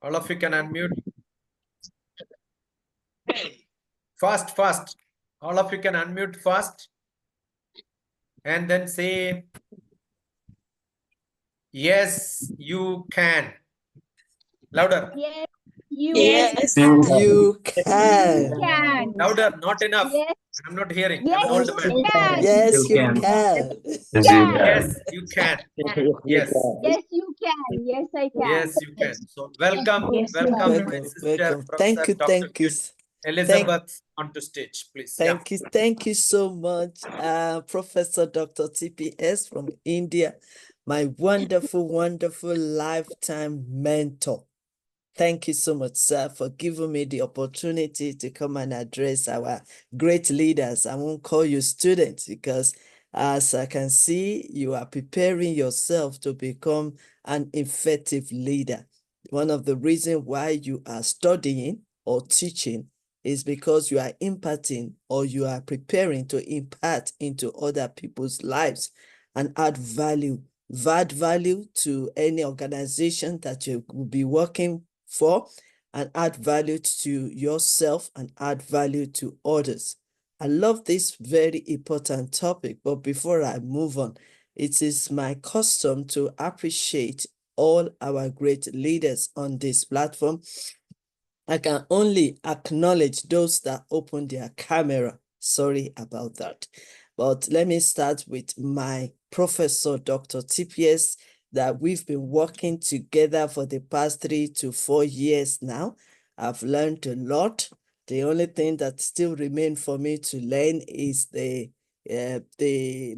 All of you can unmute. Fast, fast. All of you can unmute fast. And then say, yes, you can. Louder. Yes, you Yes, can. you You can. can. Louder, not enough. Yes, I'm not hearing. I'm yes, an old you man. can. Yes, you can. can. Can. Yes, you can. Yes, Yes, you can. Yes, I can. yes, you can. So welcome, Yes, welcome my Welcome, sister, welcome. Professor Dr. Thank you. Thank, Elizabeth onto stage, please. Yeah. thank you so much, Professor Dr. TPS from India, my wonderful, wonderful lifetime mentor. Thank you so much, sir, for giving me the opportunity to come and address our great leaders. I won't call you students because, as I can see, you are preparing yourself to become an effective leader. One of the reasons why you are studying or teaching is because you are imparting or you are preparing to impart into other people's lives and add value to any organization that you will be working for, and add value to yourself and add value to others. I love this very important topic, but before I move on, it is my custom to appreciate all our great leaders on this platform. I can only acknowledge those that open their camera. Sorry about that. But let me start with my Professor Dr. TPS that we've been working together for the past 3 to 4 years now. I've learned a lot. The only thing that still remains for me to learn is the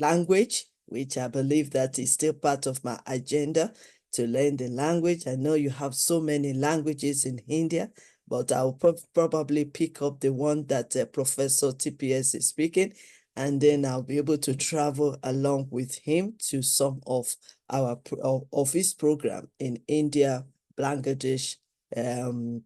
language, which I believe that is still part of my agenda, to learn the language. I know you have so many languages in India, but I'll probably pick up the one that Professor TPS is speaking, and then I'll be able to travel along with him to some of our of his program in India, Bangladesh,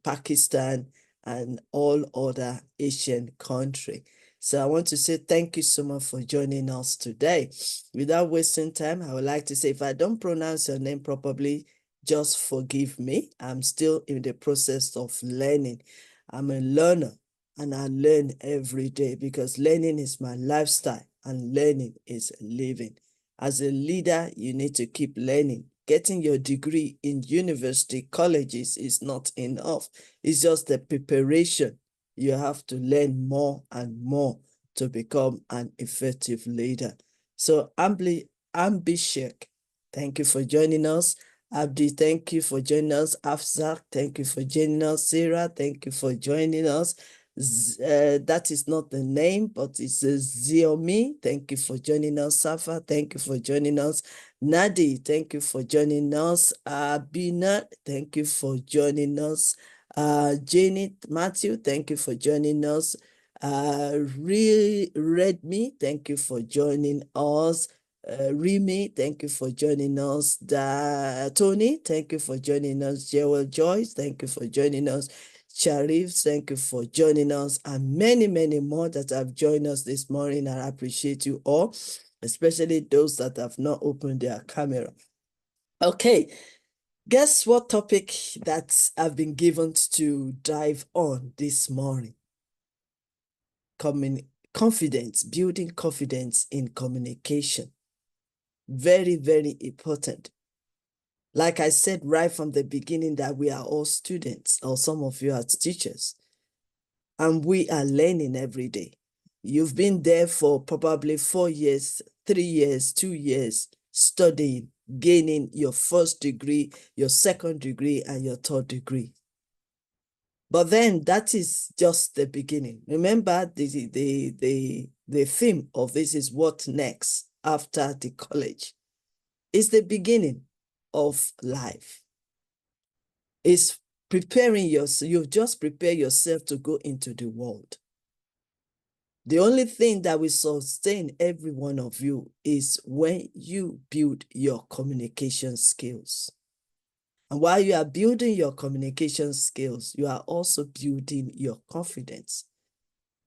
Pakistan, and all other Asian countries. So I want to say thank you so much for joining us today. Without wasting time, I would like to say, if I don't pronounce your name properly, just forgive me. I'm still in the process of learning. I'm a learner and I learn every day because learning is my lifestyle and learning is living. As a leader, you need to keep learning. Getting your degree in university colleges is not enough. It's just the preparation. You have to learn more and more to become an effective leader. So Ambishek, thank you for joining us. Abdi, thank you for joining us. Afzak, thank you for joining us. Sarah, thank you for joining us. That is not the name, but it's Ziomi. Thank you for joining us. Safa, thank you for joining us. Nadi, thank you for joining us. Bina, thank you for joining us. Janet Matthew, thank you for joining us. Redmi, thank you for joining us. Remy, thank you for joining us. Tony, thank you for joining us. Jewel Joyce, thank you for joining us. Sharif, thank you for joining us, and many, many more that have joined us this morning. I appreciate you all, especially those that have not opened their camera. Okay, guess what topic that I've been given to dive on this morning? Confidence, building confidence in communication. Very, very important. Like I said right from the beginning that we are all students, or some of you are teachers, and we are learning every day. You've been there for probably 4 years, 3 years, 2 years, studying, gaining your first degree, your second degree, and your third degree. But then that is just the beginning. Remember, the theme of this is what next after the college. It's the beginning of life. It's preparing yourself. You just prepare yourself to go into the world. The only thing that will sustain every one of you is when you build your communication skills. And while you are building your communication skills, you are also building your confidence.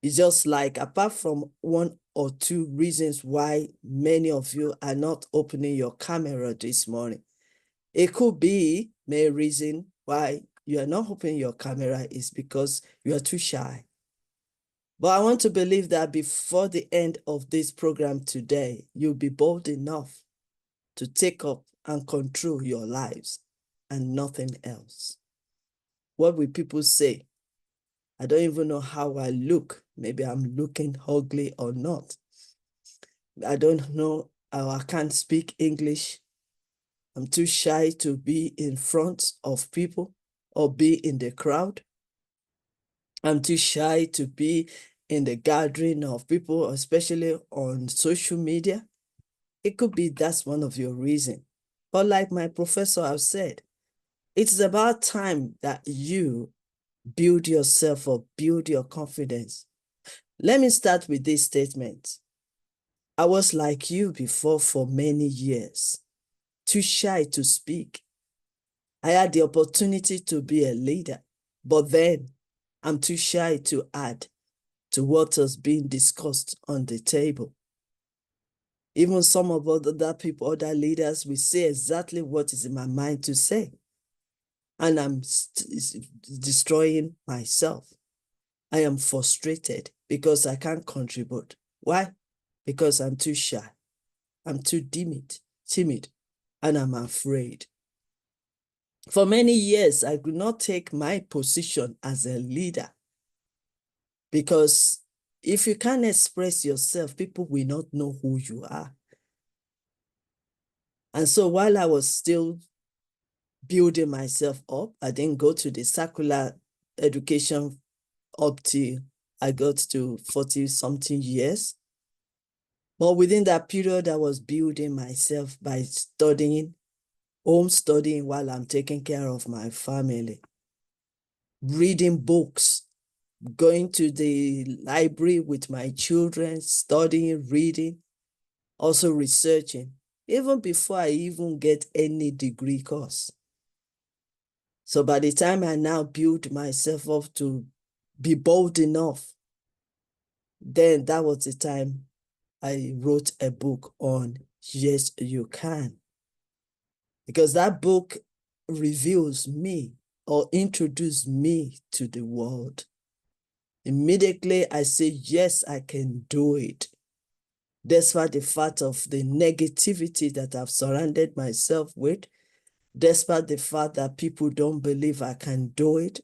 It's just like, apart from 1 or 2 reasons why many of you are not opening your camera this morning, it could be a reason why you are not opening your camera is because you are too shy. But I want to believe that before the end of this program today, you'll be bold enough to take up and control your lives and nothing else. What will people say? I don't even know how I look. Maybe I'm looking ugly or not. I don't know how I can't speak English. I'm too shy to be in front of people or be in the crowd. I'm too shy to be in the gathering of people, especially on social media. It could be that's one of your reasons. But like my professor have said, it's about time that you build yourself up, build your confidence. Let me start with this statement. I was like you before for many years, too shy to speak. I had the opportunity to be a leader, but then I'm too shy to add to what was being discussed on the table. Even some of other people, other leaders, will say exactly what is in my mind to say. And I'm destroying myself. I am frustrated because I can't contribute. Why? Because I'm too shy. I'm too timid, and I'm afraid. For many years, I could not take my position as a leader because if you can't express yourself, people will not know who you are. And so while I was still building myself up, I didn't go to the secular education up till I got to 40-something years. But within that period, I was building myself by studying, home studying while I'm taking care of my family, reading books, going to the library with my children, studying, reading, also researching, even before I even get any degree course. So by the time I now build myself up to be bold enough, then that was the time I wrote a book on Yes, You Can. Because that book reveals me or introduced me to the world. Immediately I say, yes, I can do it. Despite the fact of the negativity that I've surrounded myself with, despite the fact that people don't believe I can do it,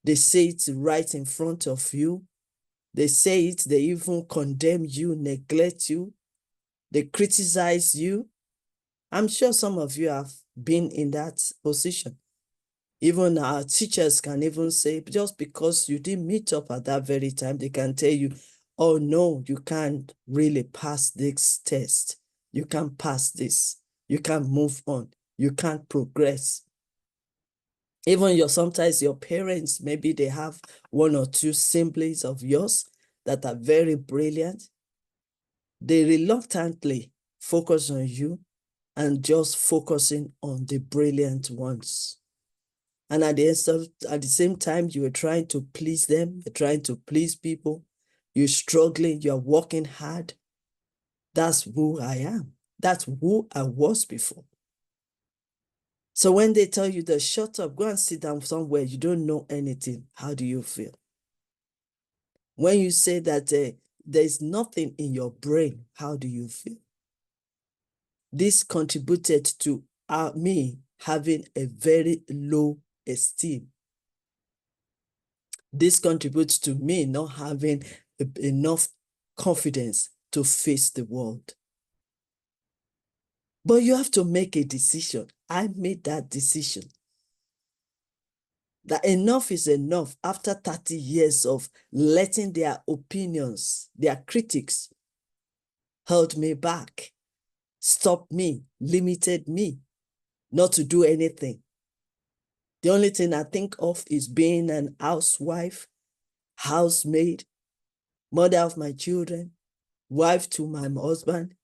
they say it right in front of you. They say it, they even condemn you, neglect you, they criticize you. I'm sure some of you have been in that position. Even our teachers can even say, just because you didn't meet up at that very time, they can tell you, oh no, you can't really pass this test. You can't pass this. You can't move on. You can't progress. Even sometimes your parents, maybe they have one or two siblings of yours that are very brilliant. They reluctantly focus on you and just focusing on the brilliant ones. And at the same time, you are trying to please them, you're trying to please people, you're struggling, you're working hard. That's who I am. That's who I was before. So when they tell you to shut up, go and sit down somewhere, you don't know anything, how do you feel? When you say that there's nothing in your brain, how do you feel? This contributed to me having a very low esteem. This contributes to me not having enough confidence to face the world. But you have to make a decision. I made that decision. That enough is enough after 30 years of letting their opinions, their critics, held me back, stopped me, limited me, not to do anything. The only thing I think of is being an housewife, housemaid, mother of my children, wife to my husband,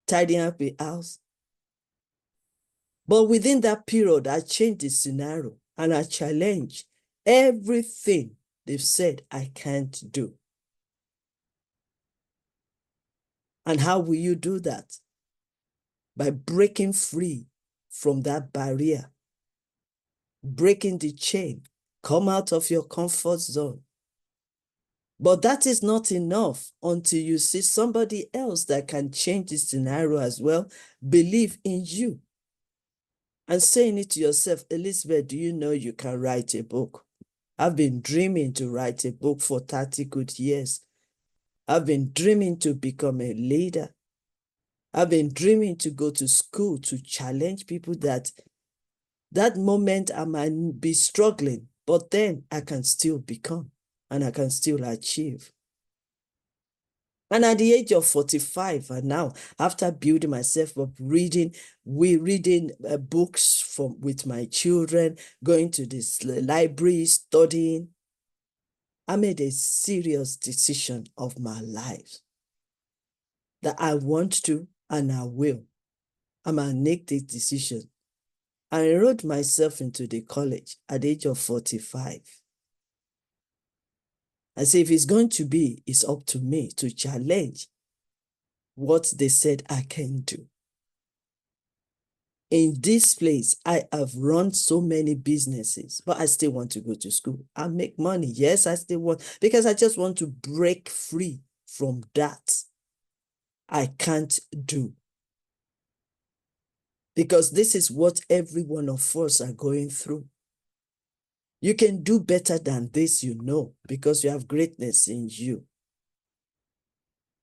tidying up the house. But within that period, I changed the scenario and I challenged everything they've said I can't do. And how will you do that? By breaking free from that barrier breaking the chain, come out of your comfort zone. But that is not enough until you see somebody else that can change the scenario as well, believe in you. And saying it to yourself, Elizabeth, do you know you can write a book? I've been dreaming to write a book for 30 good years. I've been dreaming to become a leader. I've been dreaming to go to school to challenge people that moment I might be struggling, but then I can still become and I can still achieve. And at the age of 45, and now after building myself up, reading books with my children, going to this library, studying, I made a serious decision of my life that I want to and I will. I'm gonna make this decision. I enrolled myself into the college at the age of 45. I say, if it's going to be, it's up to me to challenge what they said I can do. In this place, I have run so many businesses, but I still want to go to school and make money. Yes, I still want, because I just want to break free from that. I can't do. Because this is what every one of us are going through. You can do better than this, you know, because you have greatness in you.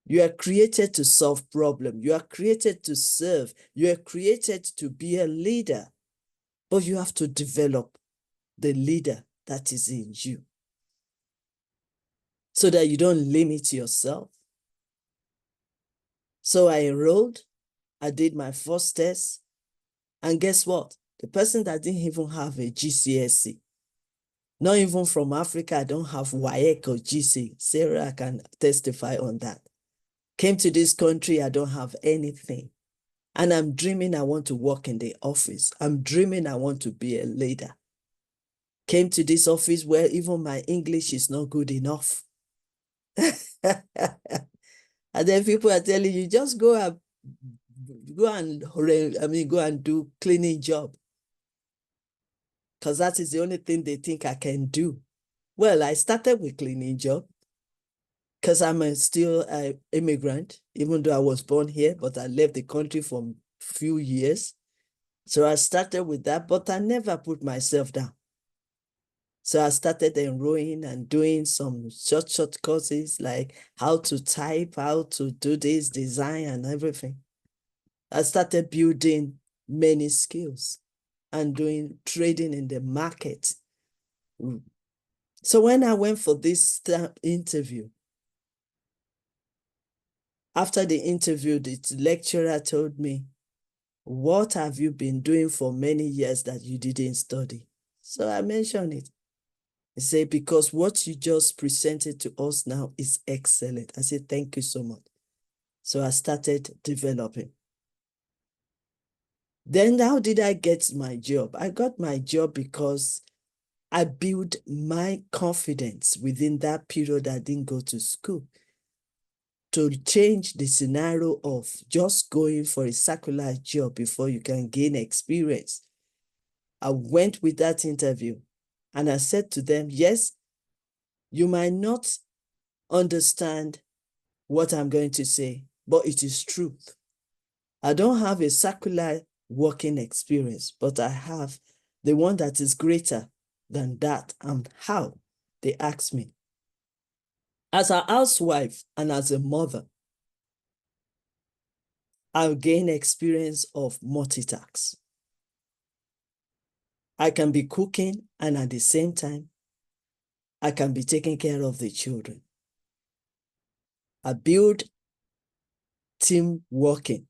You are created to solve problems. You are created to serve. You are created to be a leader. But you have to develop the leader that is in you so that you don't limit yourself. So I enrolled. I did my first test. And guess what? The person that didn't even have a GCSE, not even from Africa, I don't have YYCI or GC. Sarah can testify on that. Came to this country, I don't have anything. And I'm dreaming I want to work in the office. I'm dreaming I want to be a leader. Came to this office where even my English is not good enough. And then people are telling you, just go and do cleaning job. Because that is the only thing they think I can do. Well, I started with cleaning job because I'm still an immigrant, even though I was born here, but I left the country for a few years. So I started with that, but I never put myself down. So I started enrolling and doing some short courses like how to type, how to do this, design and everything. I started building many skills and doing trading in the market. So when I went for this interview, after the interview, the lecturer told me, what have you been doing for many years that you didn't study? So I mentioned it. He said, because what you just presented to us now is excellent. I said, thank you so much. So I started developing. Then how did I get my job? I got my job because I built my confidence within that period I didn't go to school to change the scenario of just going for a circular job before you can gain experience. I went with that interview and I said to them, yes, you might not understand what I'm going to say, but it is truth. I don't have a circular working experience, but I have the one that is greater than that. And how? They asked me. As a housewife and as a mother, I've gained experience of multitask. I can be cooking and at the same time, I can be taking care of the children. I build team working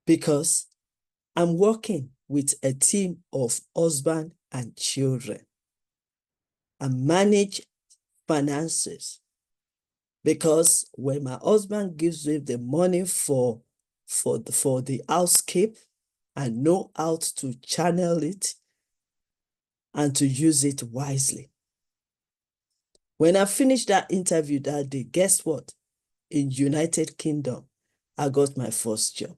because I'm working with a team of husband and children. I manage finances because when my husband gives me the money for the housekeep, I know how to channel it and to use it wisely. When I finished that interview that day, guess what? In United Kingdom, I got my first job.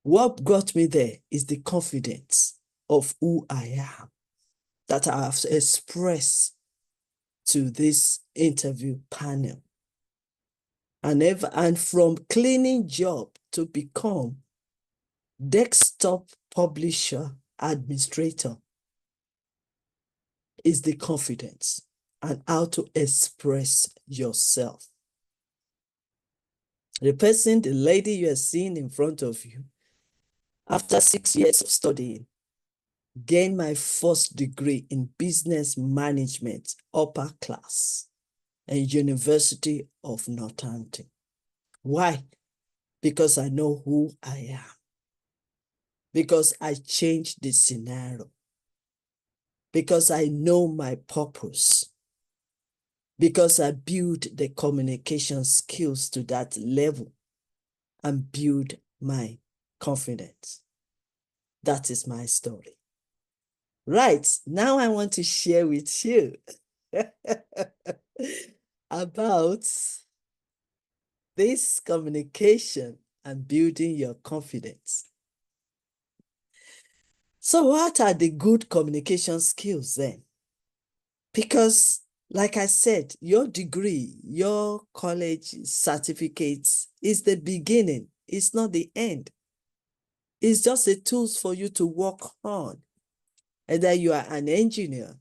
What got me there is the confidence of who I am that I have expressed to this interview panel. And from cleaning job to become desktop publisher administrator is the confidence and how to express yourself. The person, the lady you are seeing in front of you, after 6 years of studying, gained my first degree in business management, upper class, and University of Northampton. Why? Because I know who I am. Because I changed the scenario. Because I know my purpose. Because I build the communication skills to that level and build my confidence. That is my story. Right, now I want to share with you about this communication and building your confidence. So what are the good communication skills then? Because like I said, your degree, your college certificates is the beginning. It's not the end. It's just a tool for you to work on. Either you are an engineer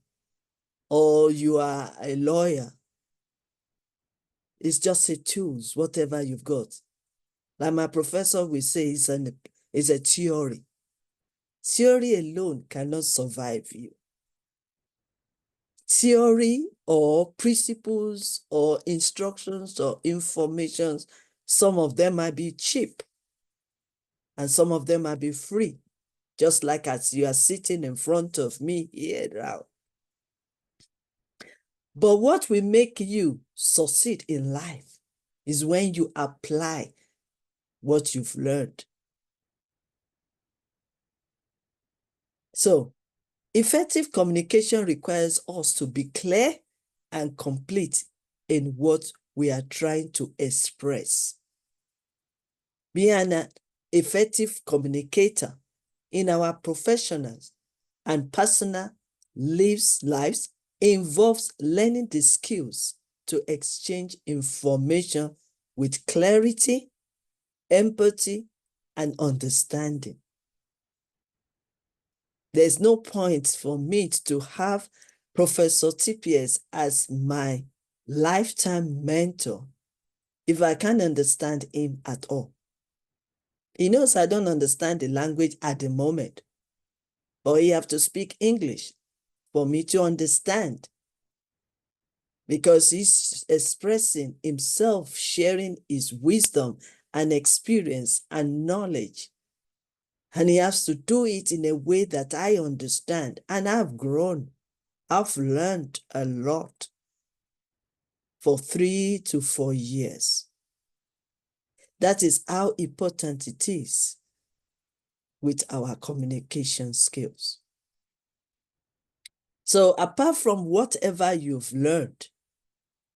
or you are a lawyer. It's just a tool, whatever you've got. Like my professor will say, it's a theory. Theory alone cannot survive you. Theory or principles or instructions or informations, some of them might be cheap and some of them might be free, just like as you are sitting in front of me here now. But what will make you succeed in life is when you apply what you've learned. So, effective communication requires us to be clear and complete in what we are trying to express. Being an effective communicator in our professional and personal lives involves learning the skills to exchange information with clarity, empathy, and understanding. There's no point for me to have Professor TPS as my lifetime mentor if I can't understand him at all. He knows I don't understand the language at the moment, but he have to speak English for me to understand, because he's expressing himself, sharing his wisdom and experience and knowledge. And he has to do it in a way that I understand. And I've grown. I've learned a lot for 3 to 4 years. That is how important it is with our communication skills. So apart from whatever you've learned,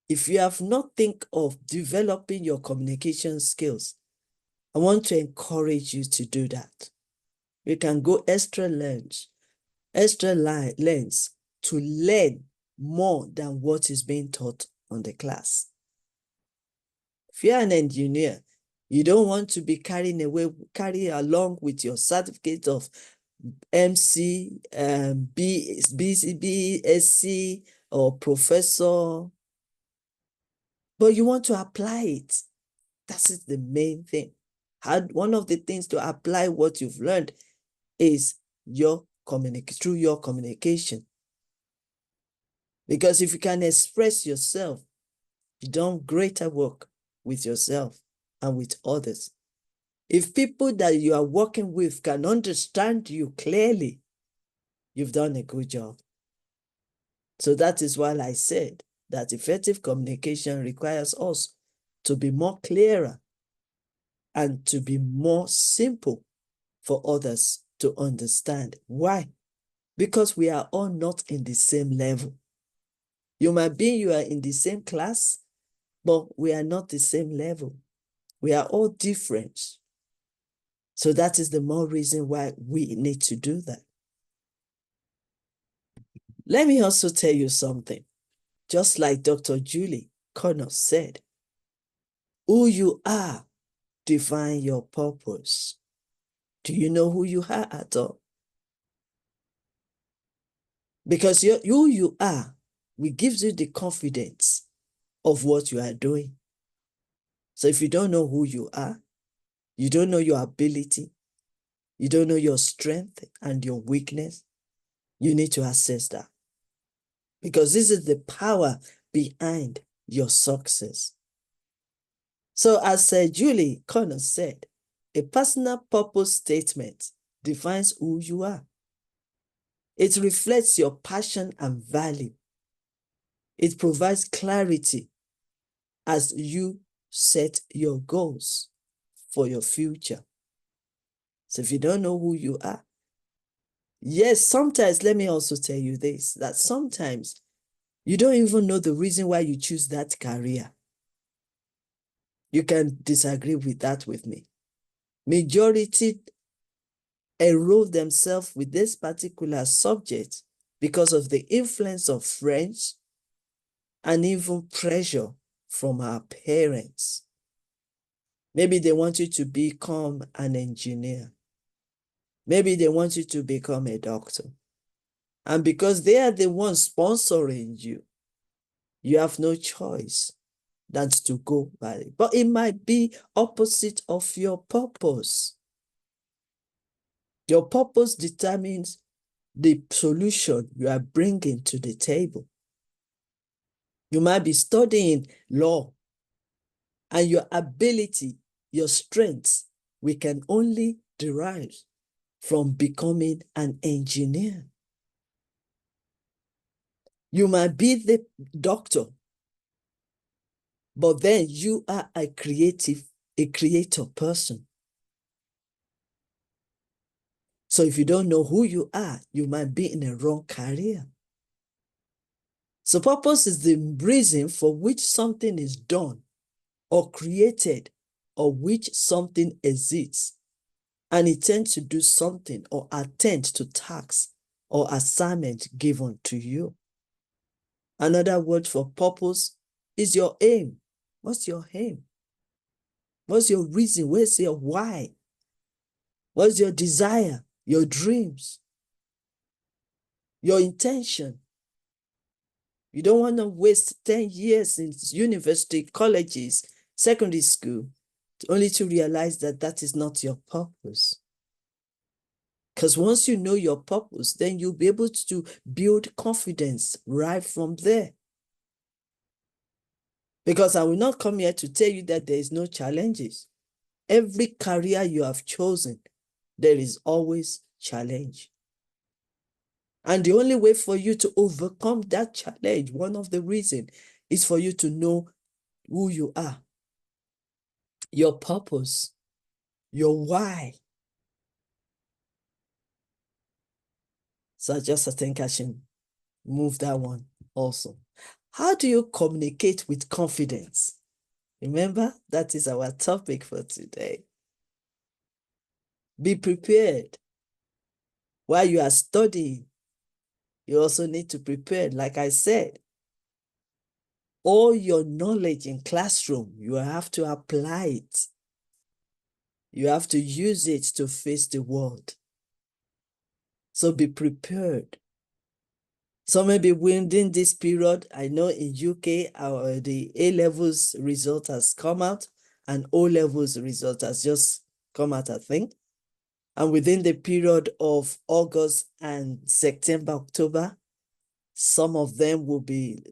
if you have not think of developing your communication skills, I want to encourage you to do that. You can go extra lengths to learn more than what is being taught on the class. If you're an engineer, you don't want to be carrying along with your certificate of MC, BSc, or professor, but you want to apply it. That is the main thing. One of the things to apply what you've learned is through your communication. Because if you can express yourself, you've done greater work with yourself and with others. If people that you are working with can understand you clearly, you've done a good job. So that is why I said that effective communication requires us to be more clearer and to be more simple for others to understand. Why? Because we are all not in the same level. You are in the same class, but we are not the same level. We are all different. So that is the more reason why we need to do that. Let me also tell you something. Just like Dr. Julie Connor said, who you are define your purpose. Do you know who you are at all? Because who you are will gives you the confidence of what you are doing. So if you don't know who you are, you don't know your ability, you don't know your strength and your weakness, you need to assess that. Because this is the power behind your success. So as Julie Connor said, a personal purpose statement defines who you are. It reflects your passion and value. It provides clarity as you set your goals for your future. So if you don't know who you are, yes, sometimes, let me also tell you this, that sometimes you don't even know the reason why you choose that career. You can disagree with that with me. Majority enroll themselves with this particular subject because of the influence of friends and even pressure from our parents. Maybe they want you to become an engineer. Maybe they want you to become a doctor. And because they are the ones sponsoring you, you have no choice than to go by it. But it might be opposite of your purpose. Your purpose determines the solution you are bringing to the table. You might be studying law, and your ability, your strengths, we can only derive from becoming an engineer. You might be the doctor, but then you are a creator person. So if you don't know who you are, you might be in a wrong career. So purpose is the reason for which something is done or created, or which something exists, and it tends to do something or attend to tasks or assignment given to you. Another word for purpose is your aim. What's your aim? What's your reason? Where's your why? What's your desire, your dreams, your intention? You don't want to waste 10 years in university, colleges, secondary school, only to realize that that is not your purpose. Because once you know your purpose, then you'll be able to build confidence right from there. Because I will not come here to tell you that there is no challenges. Every career you have chosen, there is always challenge. And the only way for you to overcome that challenge, one of the reasons, is for you to know who you are, your purpose, your why. So I think I should move that one also. How do you communicate with confidence? Remember, that is our topic for today. Be prepared. While you are studying, you also need to prepare. Like I said, all your knowledge in classroom, you have to apply it. You have to use it to face the world. So be prepared. So maybe within this period, I know in UK, the A-levels result has come out and O-levels result has just come out, I think. And within the period of August and September, October, some of them will be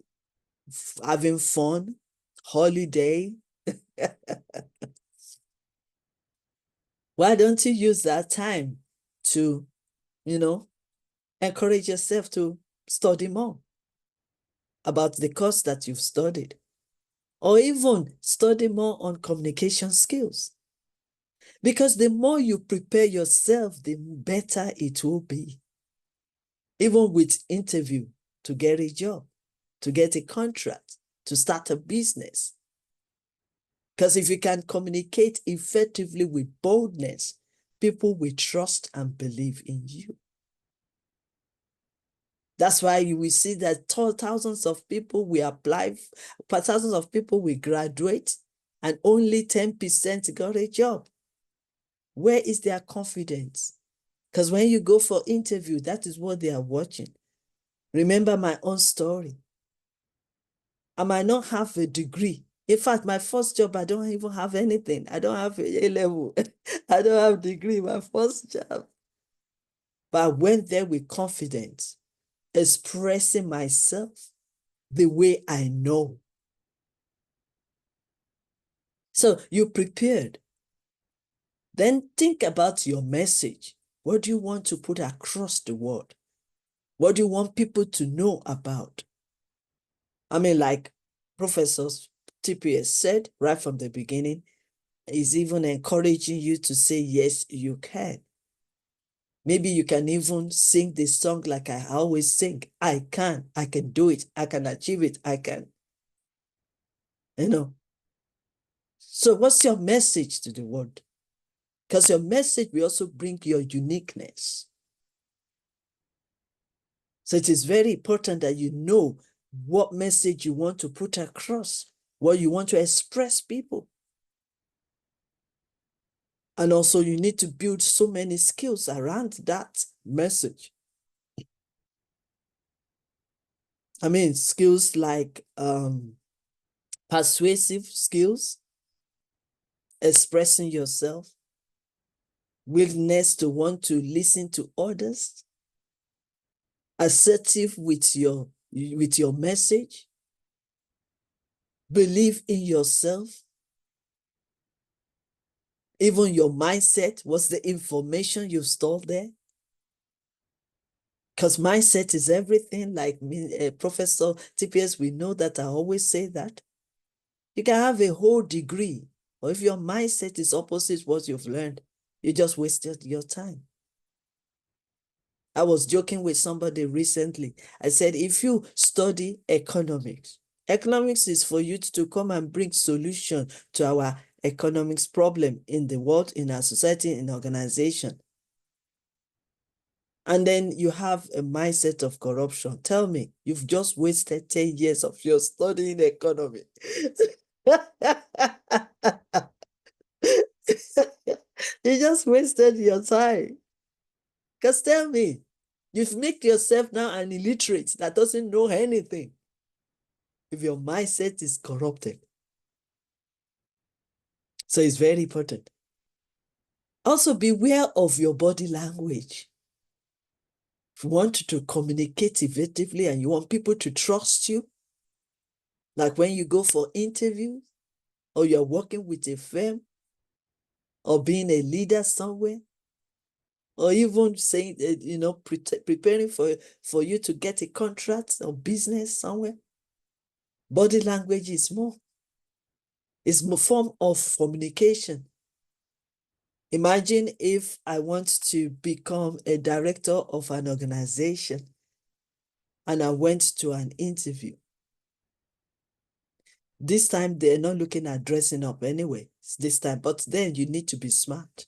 having fun, holiday. Why don't you use that time to, encourage yourself to study more about the course that you've studied, or even study more on communication skills? Because the more you prepare yourself, the better it will be. Even with interview to get a job, to get a contract, to start a business. Because if you can communicate effectively with boldness, people will trust and believe in you. That's why you will see that thousands of people will apply, thousands of people will graduate, and only 10% got a job. Where is their confidence? Because when you go for interview, that is what they are watching. Remember my own story. I might not have a degree. In fact, my first job, I don't even have anything. I don't have a level. I don't have a degree, my first job. But I went there with confidence, expressing myself the way I know. So you prepared. Then think about your message. What do you want to put across the world? What do you want people to know about? I mean, like Professor TPS said right from the beginning, is even encouraging you to say, yes, you can. Maybe you can even sing the song like I always sing. I can do it. I can achieve it. I can. You know. So what's your message to the world? Because your message will also bring your uniqueness. So it is very important that you know what message you want to put across, what you want to express people. And also you need to build so many skills around that message. I mean, skills like persuasive skills, expressing yourself, willingness to want to listen to others, assertive with your message, believe in yourself, even your mindset. What's the information you've stored there? Because mindset is everything. Like me, Professor TPS, we know that. I always say that. You can have a whole degree, or if your mindset is opposite what you've learned, you just wasted your time. I was joking with somebody recently. I said, if you study economics, economics is for you to come and bring solution to our economics problem in the world, in our society, in organization. And then you have a mindset of corruption. Tell me, you've just wasted 10 years of your studying economy. You just wasted your time. Because tell me, you've made yourself now an illiterate that doesn't know anything if your mindset is corrupted. So it's very important. Also, beware of your body language. If you want to communicate effectively and you want people to trust you, like when you go for interviews, or you're working with a firm, or being a leader somewhere, or even saying, preparing for you to get a contract or business somewhere, body language is more. It's a form of communication. Imagine if I want to become a director of an organization and I went to an interview. This time, they're not looking at dressing up anyway, this time, but then you need to be smart.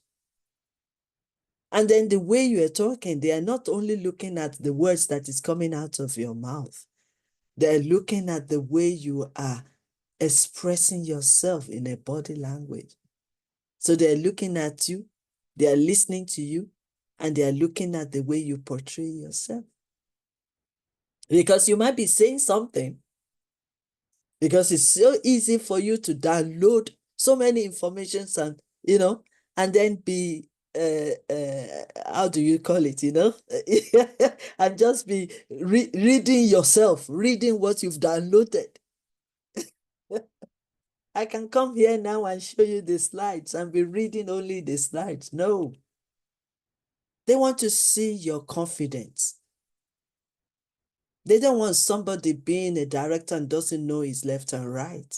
And then the way you are talking, they are not only looking at the words that is coming out of your mouth, they're looking at the way you are expressing yourself in a body language. So they're looking at you, they are listening to you, and they are looking at the way you portray yourself. Because you might be saying something, because it's so easy for you to download so many informations and, and then be, how do you call it, and just be reading yourself, reading what you've downloaded. I can come here now and show you the slides and be reading only the slides. No. They want to see your confidence. They don't want somebody being a director and doesn't know his left and right.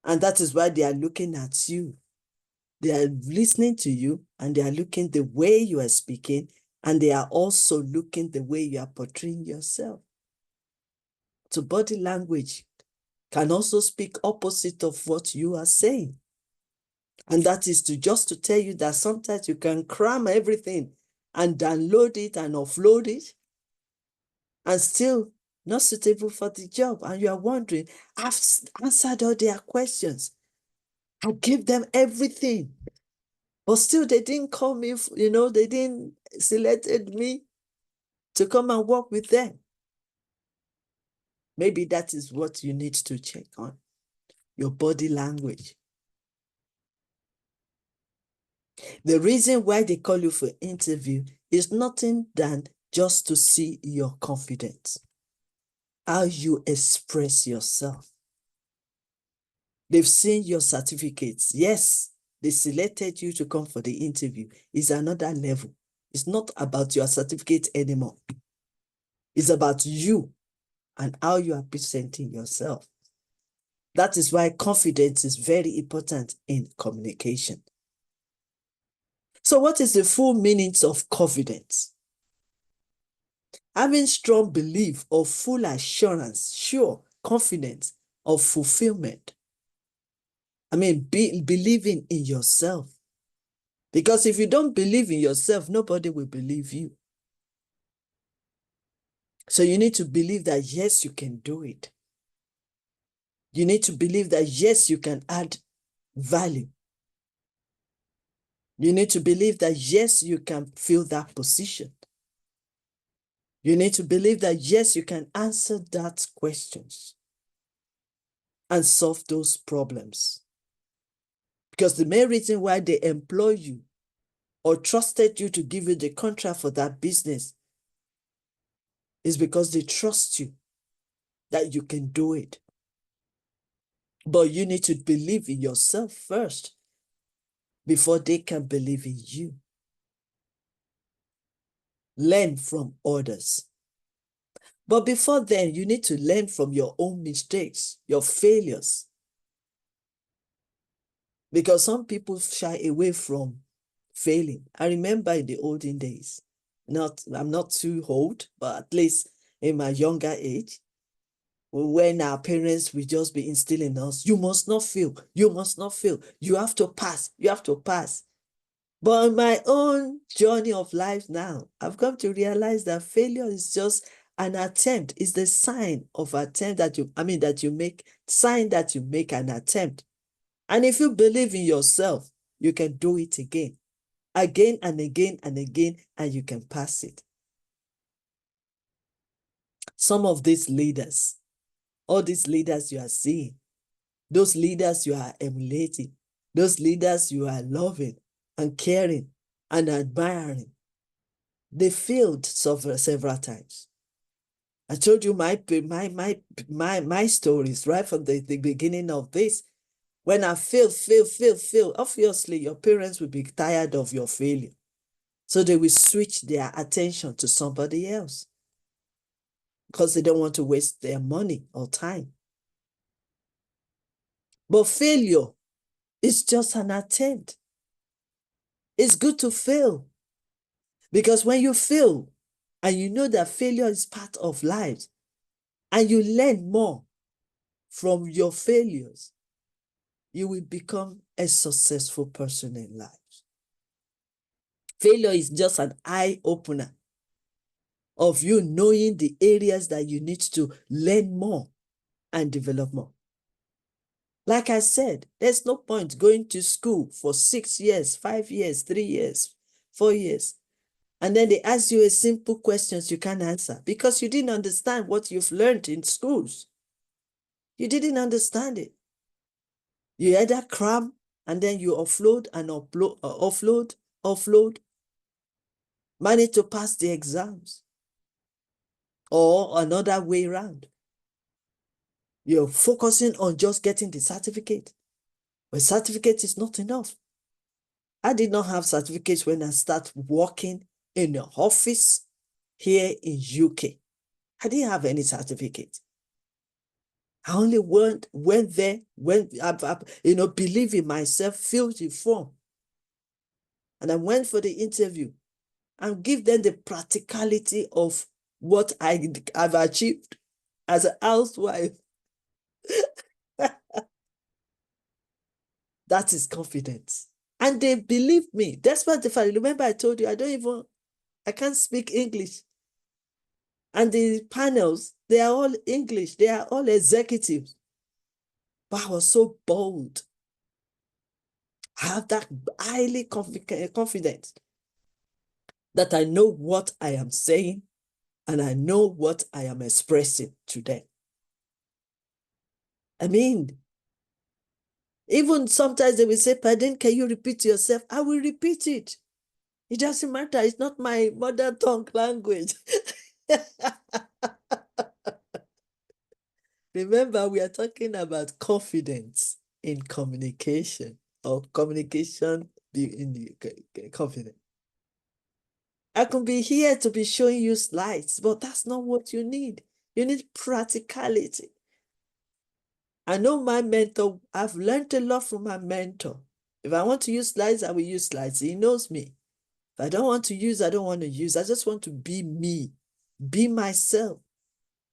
And that is why they are looking at you. They are listening to you and they are looking the way you are speaking, and they are also looking the way you are portraying yourself. So body language can also speak opposite of what you are saying. And that is just to tell you that sometimes you can cram everything and download it and offload it, and still not suitable for the job. And you are wondering, I've answered all their questions. I gave them everything. But still, they didn't call me, they didn't selected me to come and work with them. Maybe that is what you need to check on, your body language. The reason why they call you for interview is nothing than just to see your confidence, how you express yourself. They've seen your certificates. Yes, they selected you to come for the interview. It's another level. It's not about your certificate anymore. It's about you and how you are presenting yourself. That is why confidence is very important in communication. So what is the full meaning of confidence? Having strong belief or full assurance, sure, confidence of fulfillment. Believing in yourself. Because if you don't believe in yourself, nobody will believe you. So you need to believe that, yes, you can do it. You need to believe that, yes, you can add value. You need to believe that, yes, you can fill that position. You need to believe that, yes, you can answer that questions and solve those problems. Because the main reason why they employ you or trusted you to give you the contract for that business is because they trust you that you can do it. But you need to believe in yourself first before they can believe in you. Learn from others. But before then, you need to learn from your own mistakes, your failures. Because some people shy away from failing. I remember in the olden days, I'm not too old, but at least in my younger age, when our parents will just be instilling us, you must not fail, you must not fail, you have to pass, you have to pass. But on my own journey of life now, I've come to realize that failure is just an attempt. It's the sign of attempt that you make, sign that you make an attempt. And if you believe in yourself, you can do it again and again and again, and you can pass it. Some of these leaders, all these leaders you are seeing, those leaders you are emulating, those leaders you are loving and caring and admiring, they failed several times. I told you my stories right from the beginning of this. When I fail, obviously your parents will be tired of your failure. So they will switch their attention to somebody else because they don't want to waste their money or time. But failure is just an attempt. It's good to fail. Because when you fail and you know that failure is part of life and you learn more from your failures, you will become a successful person in life. Failure is just an eye-opener of you knowing the areas that you need to learn more and develop more. Like I said, there's no point going to school for 6 years, 5 years, 3 years, 4 years, and then they ask you a simple questions you can't answer because you didn't understand what you've learned in schools. You didn't understand it. You either cram and then you offload and offload, manage to pass the exams, or another way around. You're focusing on just getting the certificate. But certificate is not enough. I did not have certificates when I started working in the office here in UK. I didn't have any certificate. I only went there, believe in myself, filled the form. And I went for the interview and give them the practicality of what I've achieved as a housewife. That is confidence. And they believe me. Despite the fact, remember I told you, I can't speak English. And the panels, they are all English. They are all executives. But I was so bold. I have that highly confidence that I know what I am saying and I know what I am expressing to them. I mean, even sometimes they will say, pardon, can you repeat yourself? I will repeat it. It doesn't matter. It's not my mother tongue language. Remember, we are talking about confidence in communication or communication in confidence. I could be here to be showing you slides, but that's not what you need. You need practicality. I know my mentor, I've learned a lot from my mentor. If I want to use slides, I will use slides. He knows me. If I don't want to use, I don't want to use. I just want to be me, be myself.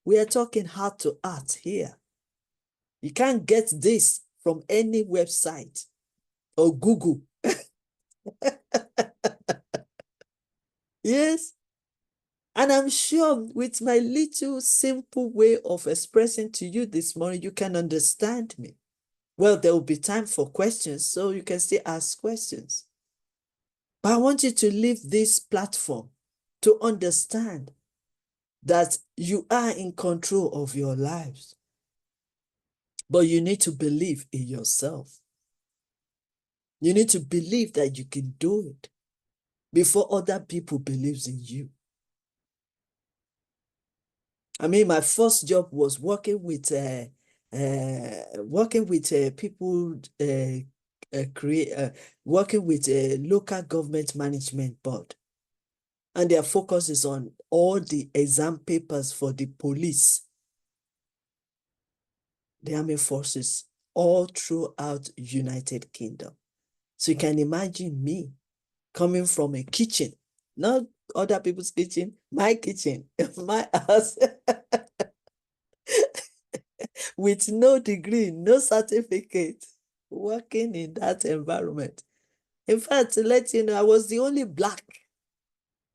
We are talking heart to heart here. You can't get this from any website or Google. Yes. And I'm sure with my little simple way of expressing to you this morning, you can understand me. Well, there will be time for questions, so you can still ask questions. But I want you to leave this platform to understand that you are in control of your lives. But you need to believe in yourself. You need to believe that you can do it before other people believe in you. I mean, my first job was working with people, working with a local government management board. And their focus is on all the exam papers for the police, the armed forces, all throughout United Kingdom. So you can imagine me coming from a kitchen, not other people's kitchen, my kitchen, my house, with no degree, no certificate, working in that environment. In fact, to let you know, I was the only Black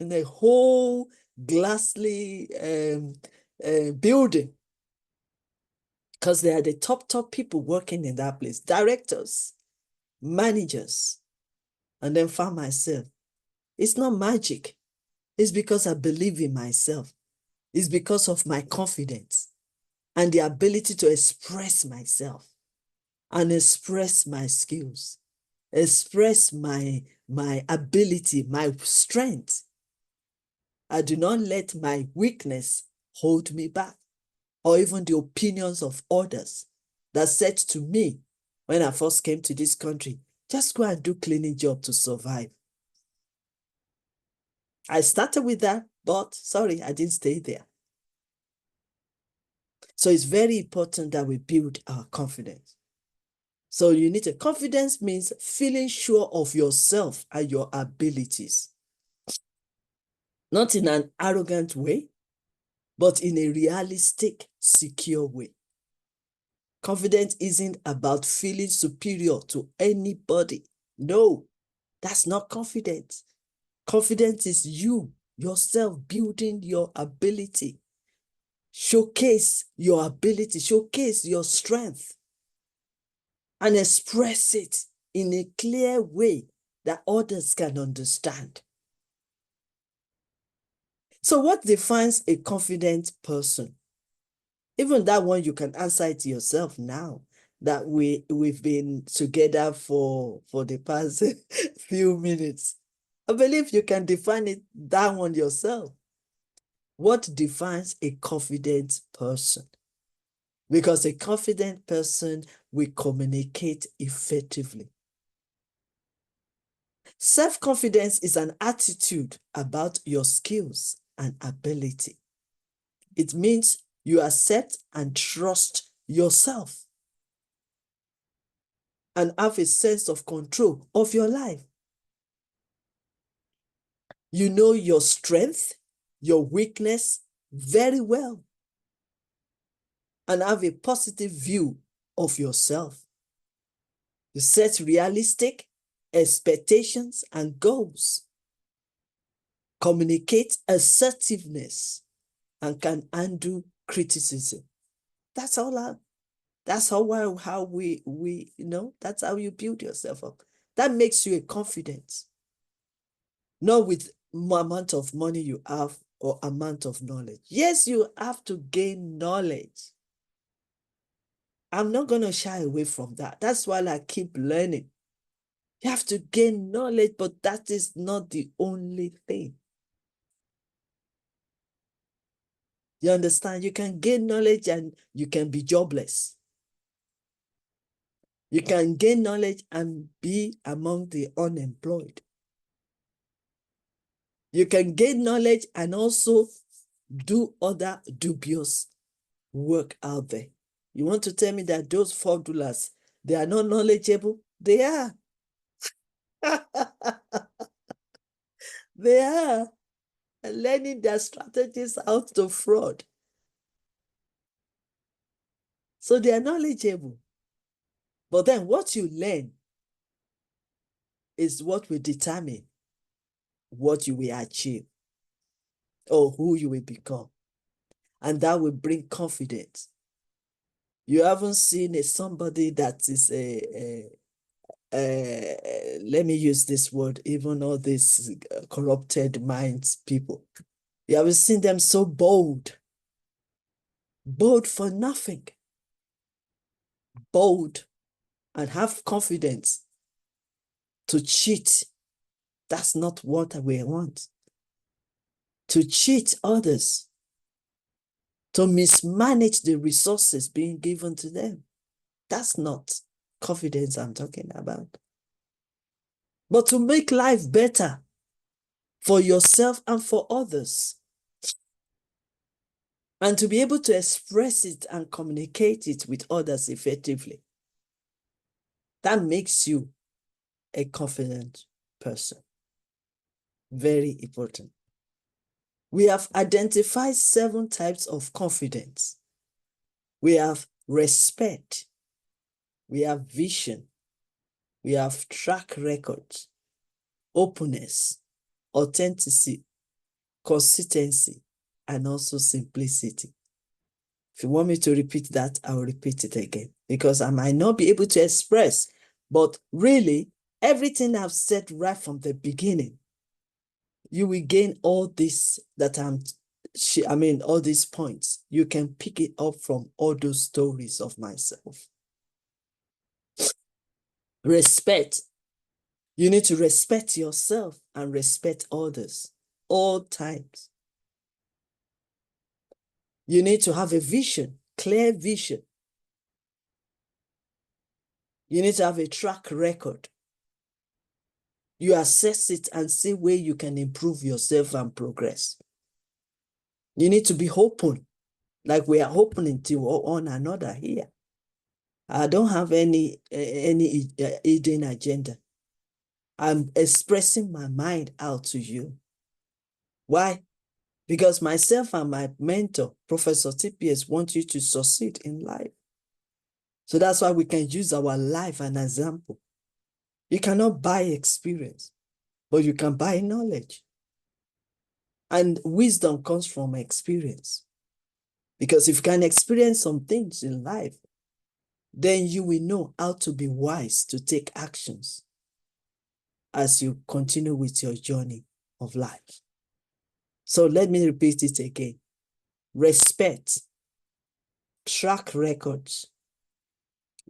in the whole glassly building, because they are the top people working in that place, directors, managers, and then found myself. It's not magic. It's because I believe in myself. It's because of my confidence and the ability to express myself and express my skills, express my ability, my strength. I do not let my weakness hold me back, or even the opinions of others that said to me when I first came to this country, just go and do cleaning job to survive. I started with that, but sorry, I didn't stay there. So it's very important that we build our confidence. So you need a confidence means feeling sure of yourself and your abilities. Not in an arrogant way, but in a realistic, secure way. Confidence isn't about feeling superior to anybody. No, that's not confidence. Confidence is you, yourself, building your ability. Showcase your ability, showcase your strength, and express it in a clear way that others can understand. So what defines a confident person? Even that one, you can answer it yourself now that we've been together for the past few minutes. I believe you can define it, that one yourself. What defines a confident person? Because a confident person will communicate effectively. Self-confidence is an attitude about your skills and ability. It means you accept and trust yourself and have a sense of control of your life. You know your strength, your weakness very well, and have a positive view of yourself. You set realistic expectations and goals. Communicate assertiveness and can undo criticism. That's all. That's how we that's how you build yourself up. That makes you a confidence. Not with amount of money you have or amount of knowledge. Yes, you have to gain knowledge. I'm not going to shy away from that. That's why I keep learning. You have to gain knowledge, but that is not the only thing. You understand? You can gain knowledge and you can be jobless. You can gain knowledge and be among the unemployed. You can gain knowledge and also do other dubious work out there. You want to tell me that those fraudulers, they are not knowledgeable? They are. They are learning their strategies out to fraud. So they are knowledgeable. But then what you learn is what will determine what you will achieve or who you will become. And that will bring confidence. You haven't seen somebody that is let me use this word, even all these corrupted minds people. You haven't seen them so bold. Bold for nothing. Bold and have confidence to cheat. That's not what we want. To cheat others. To mismanage the resources being given to them. That's not confidence I'm talking about. But to make life better for yourself and for others. And to be able to express it and communicate it with others effectively. That makes you a confident person. Very important. We have identified 7 types of confidence. We have respect. We have vision. We have track records, openness, authenticity, consistency, and also simplicity. If you want me to repeat that, I'll repeat it again because I might not be able to express, but really everything I've said right from the beginning, you will gain all this that all these points. You can pick it up from all those stories of myself. Respect. You need to respect yourself and respect others all times. You need to have a vision, clear vision. You need to have a track record. You assess it and see where you can improve yourself and progress. You need to be open, like we are opening to one another here. I don't have any hidden agenda. I'm expressing my mind out to you. Why? Because myself and my mentor, Professor TPS, want you to succeed in life. So that's why we can use our life as an example. You cannot buy experience, but you can buy knowledge. And wisdom comes from experience. Because if you can experience some things in life, then you will know how to be wise to take actions as you continue with your journey of life. So let me repeat it again. Respect, track records,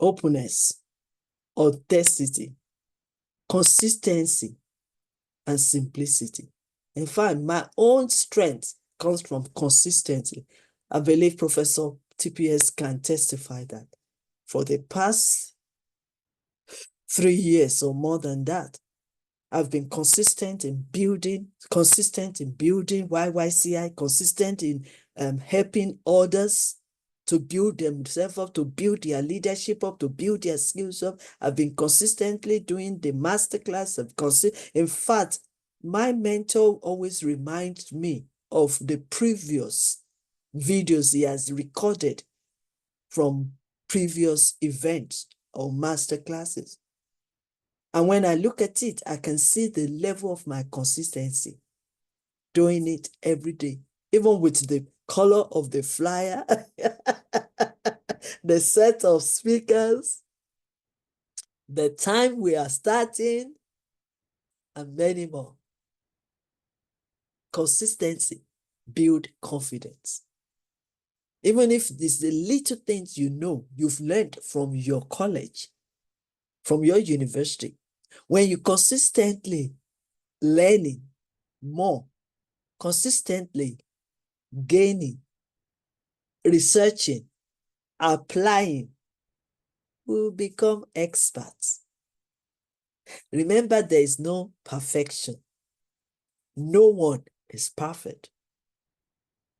openness, authenticity, consistency, and simplicity. In fact, my own strength comes from consistency. I believe Professor TPS can testify that for the past 3 years or more than that, I've been consistent in building YYCI, consistent in helping others to build themselves up, to build their leadership up, to build their skills up. I've been consistently doing the masterclass. In fact, my mentor always reminds me of the previous videos he has recorded from previous events or masterclasses. And when I look at it, I can see the level of my consistency, doing it every day, even with the color of the flyer, the set of speakers, the time we are starting, and many more. Consistency build confidence. Even if it's the little things you know, you've learned from your college, from your university, when you consistently learning more, consistently gaining, researching, applying, we will become experts. Remember, there is no perfection. No one is perfect,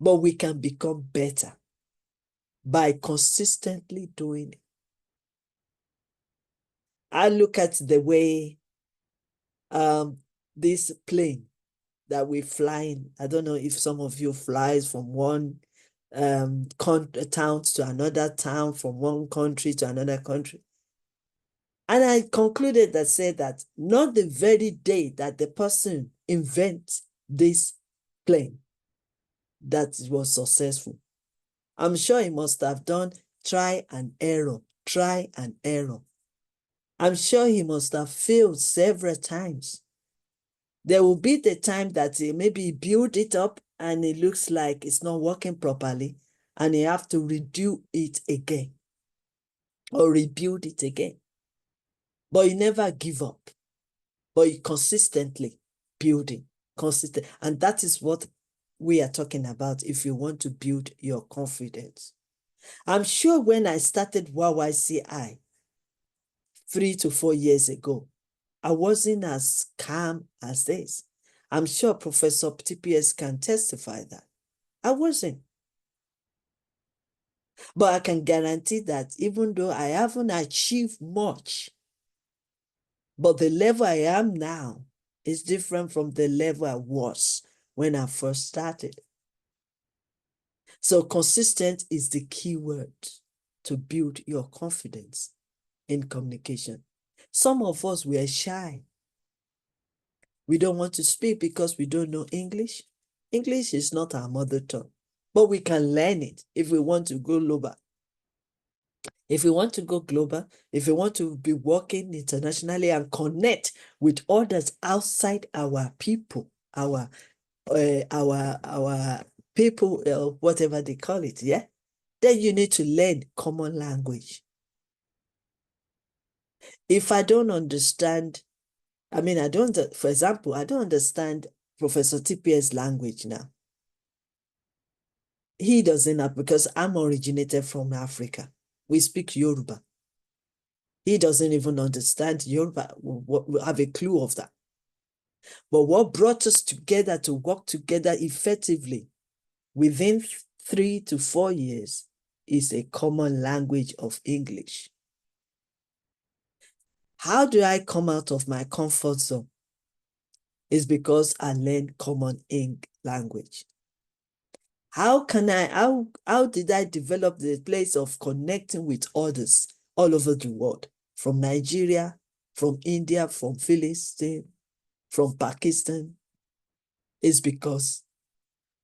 but we can become better by consistently doing it. I look at the way this plane that we're flying. I don't know if some of you flies from one town to another town, from one country to another country. And I concluded that said that not the very day that the person invents this plane that it was successful. I'm sure he must have done try and error, try and error. I'm sure he must have failed several times. There will be the time that he maybe build it up and it looks like it's not working properly and he have to redo it again or rebuild it again. But he never give up, but he consistently building, consistent. And that is what we are talking about if you want to build your confidence. I'm sure when I started YYCI 3 to 4 years ago, I wasn't as calm as this. I'm sure Professor TPS can testify that. I wasn't. But I can guarantee that even though I haven't achieved much, but the level I am now is different from the level I was when I first started. So consistent is the key word to build your confidence in communication. Some of us were shy. We don't want to speak because we don't know English. English is not our mother tongue, but we can learn it if we want to go global. If we want to go global, if we want to be working internationally and connect with others outside our people, our people, whatever they call it, yeah, then you need to learn common language. If I don't understand, I mean, for example, I don't understand Professor TPS language now. He doesn't have, because I'm originated from Africa. We speak Yoruba. He doesn't even understand Yoruba. We have a clue of that. But what brought us together to work together effectively within 3 to 4 years is a common language of English. How do I come out of my comfort zone? It's because I learned common language. How did I develop the place of connecting with others all over the world? From Nigeria, from India, from Philistine, from Pakistan? It's because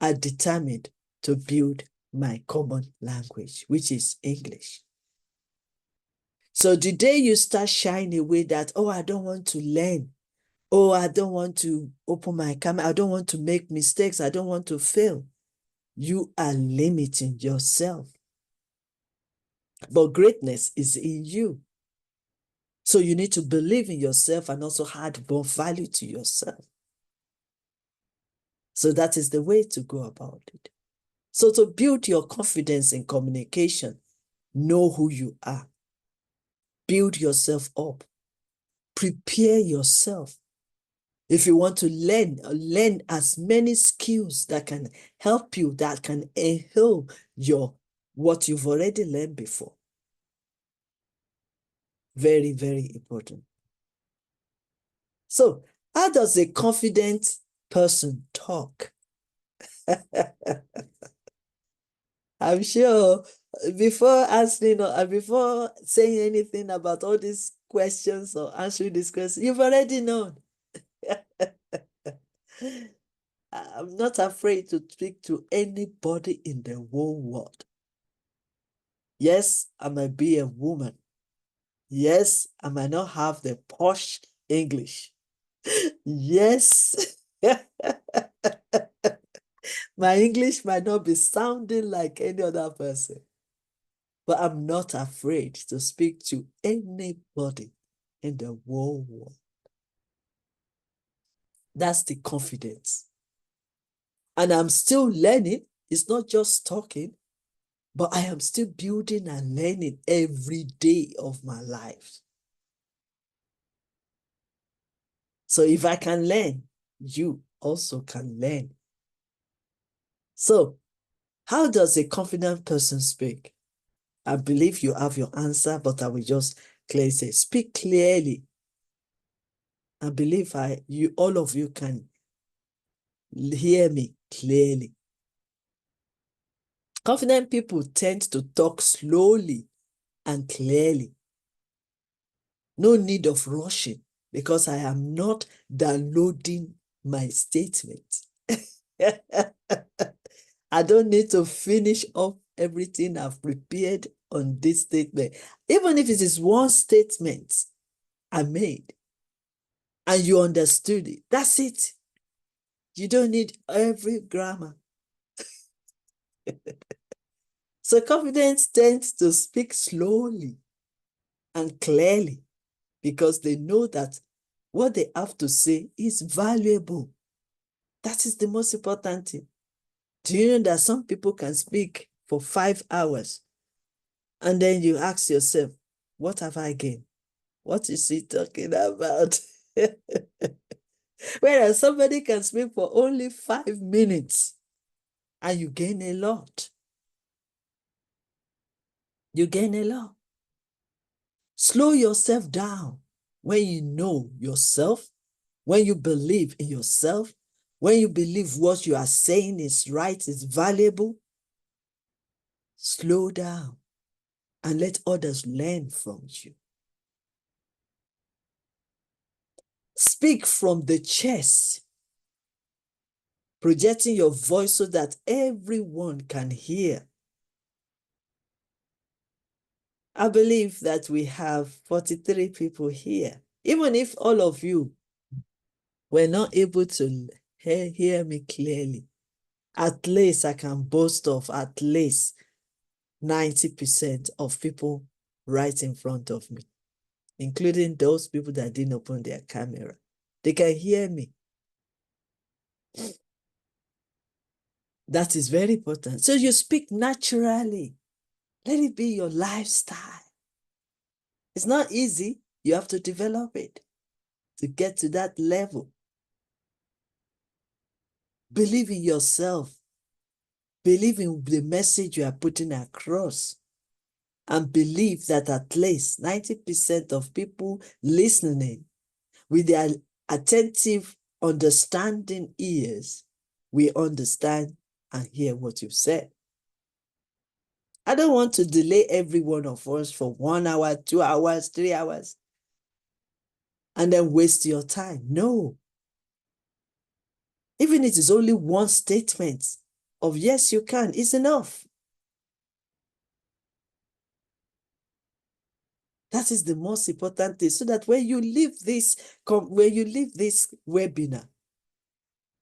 I determined to build my common language, which is English. So the day you start shying away that, oh, I don't want to learn. Oh, I don't want to open my camera. I don't want to make mistakes. I don't want to fail. You are limiting yourself. But greatness is in you. So you need to believe in yourself and also add more value to yourself. So that is the way to go about it. So to build your confidence in communication, know who you are. Build yourself up. Prepare yourself. If you want to learn as many skills that can help you, that can enhance what you've already learned before. Very, very important. So, how does a confident person talk? I'm sure before asking or before saying anything about all these questions or answering these questions, you've already known. I'm not afraid to speak to anybody in the whole world. Yes, I might be a woman. Yes, I might not have the posh English. Yes, my English might not be sounding like any other person, but I'm not afraid to speak to anybody in the whole world. That's the confidence. And I'm still learning. It's not just talking, but I am still building and learning every day of my life. So if I can learn, you also can learn. So how does a confident person speak? I believe you have your answer, but I will just clearly say, speak clearly. I believe all of you can hear me clearly. Confident people tend to talk slowly and clearly. No need of rushing because I am not downloading my statement. I don't need to finish up everything I've prepared on this statement. Even if it is one statement I made and you understood it, that's it. You don't need every grammar. So confidence tends to speak slowly and clearly because they know that what they have to say is valuable. That is the most important thing. Do you know that some people can speak for 5 hours and then you ask yourself, what have I gained? What is he talking about? Whereas somebody can speak for only 5 minutes and you gain a lot. You gain a lot. Slow yourself down when you know yourself, when you believe in yourself, when you believe what you are saying is right, is valuable. Slow down and let others learn from you. Speak from the chest, projecting your voice so that everyone can hear. I believe that we have 43 people here. Even if all of you were not able to hear me clearly, at least I can boast of at least 90% of people right in front of me, including those people that didn't open their camera. They can hear me. That is very important. So you speak naturally. Let it be your lifestyle. It's not easy. You have to develop it to get to that level. Believe in yourself. Believe in the message you are putting across. And believe that at least 90% of people listening with their attentive, understanding ears will understand and hear what you've said. I don't want to delay every one of us for 1 hour, 2 hours, 3 hours, and then waste your time. No. Even if it is only one statement of yes, you can, is enough. That is the most important thing, so that when you leave this webinar,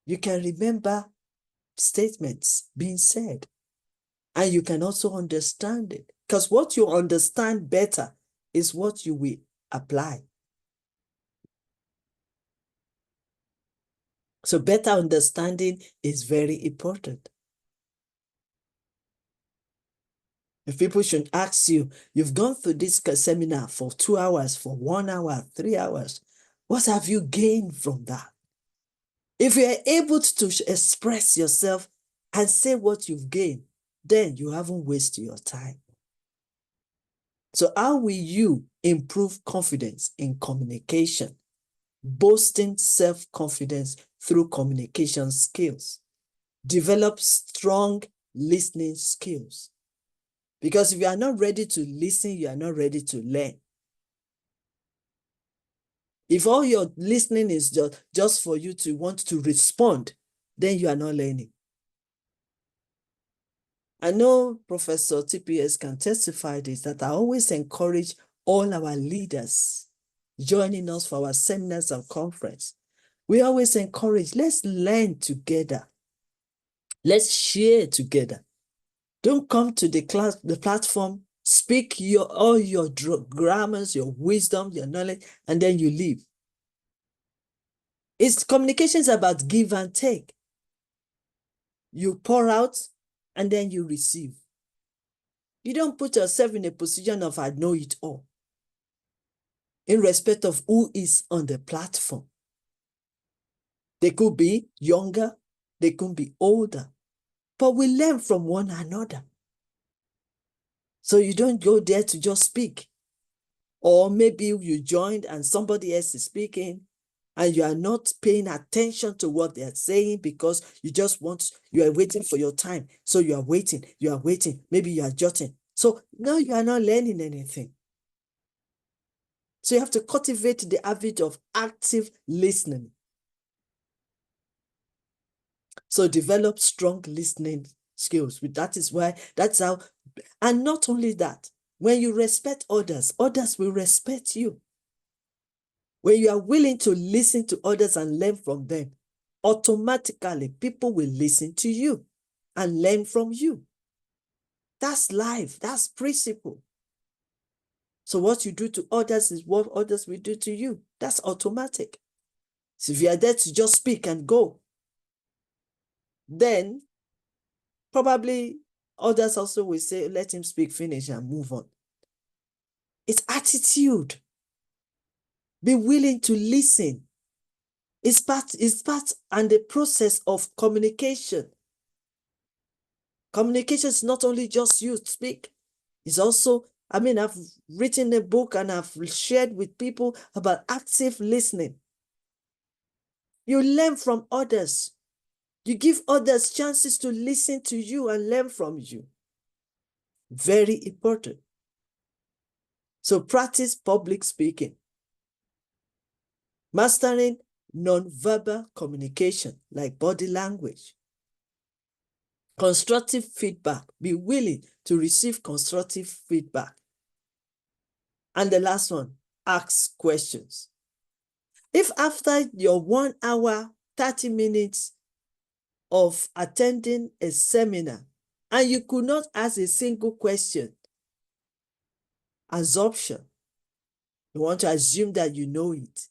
you can remember statements being said, and you can also understand it. Because what you understand better is what you will apply. So better understanding is very important. If people should ask you, you've gone through this seminar for 2 hours, for 1 hour, 3 hours, what have you gained from that? If you are able to express yourself and say what you've gained, then you haven't wasted your time. So how will you improve confidence in communication? Boosting self-confidence through communication skills. Develop strong listening skills. Because if you are not ready to listen, you are not ready to learn. If all your listening is just for you to want to respond, then you are not learning. I know Professor TPS can testify this, that I always encourage all our leaders joining us for our seminars and conference. We always encourage, let's learn together. Let's share together. Don't come to the class, the platform, speak all your grammars, your wisdom, your knowledge, and then you leave. It's communications about give and take. You pour out and then you receive. You don't put yourself in a position of I know it all, in respect of who is on the platform. They could be younger, they could be older, but we learn from one another. So you don't go there to just speak. Or maybe you joined and somebody else is speaking and you are not paying attention to what they are saying because you are waiting for your time. So you are waiting, maybe you are jotting. So now you are not learning anything. So you have to cultivate the habit of active listening. So develop strong listening skills. That's how, and not only that, when you respect others, others will respect you. When you are willing to listen to others and learn from them, automatically people will listen to you and learn from you. That's life, that's principle. So what you do to others is what others will do to you. That's automatic. So if you are there to just speak and go, then probably others also will say, let him speak, finish, and move on. It's attitude. Be willing to listen. It's part and the process of communication. Communication is not only just you speak. It's also, I've written a book and I've shared with people about active listening. You learn from others. You give others chances to listen to you and learn from you. Very important. So practice public speaking. Mastering non-verbal communication like body language. Constructive feedback. Be willing to receive constructive feedback. And the last one, ask questions. If after your 1 hour, 30 minutes of attending a seminar and you could not ask a single question, assumption. You want to assume that you know it.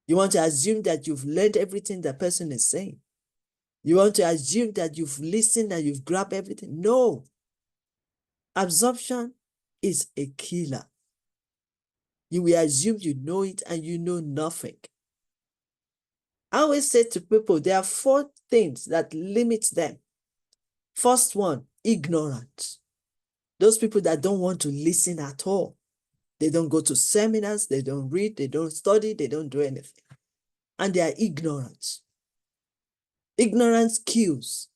You want to assume that you've learned everything the person is saying. You want to assume that you've listened and you've grabbed everything. No. Absorption is a killer. You will assume you know it and you know nothing. I always say to people, there are 4 things that limit them. First one, ignorance. Those people that don't want to listen at all. They don't go to seminars, they don't read, they don't study, they don't do anything. And they are ignorant. Ignorance kills.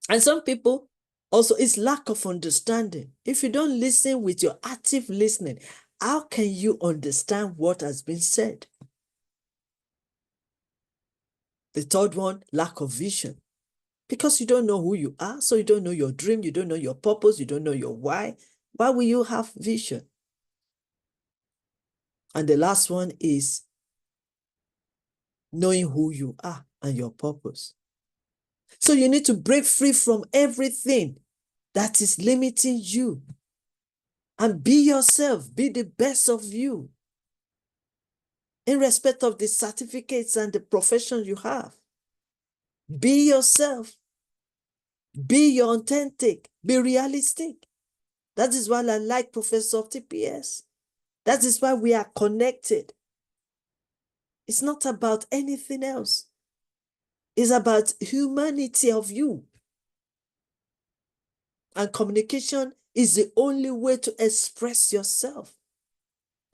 And some people also, it's lack of understanding. If you don't listen with your active listening, how can you understand what has been said? The third one, lack of vision. Because you don't know who you are, so you don't know your dream, you don't know your purpose, you don't know your why. Why will you have vision? And the last one is knowing who you are and your purpose. So you need to break free from everything that is limiting you and be yourself, be the best of you in respect of the certificates and the profession you have. Be yourself, be your authentic, be realistic. That is why I like Professor TPS. That is why we are connected. It's not about anything else. It's about humanity of you. And communication is the only way to express yourself.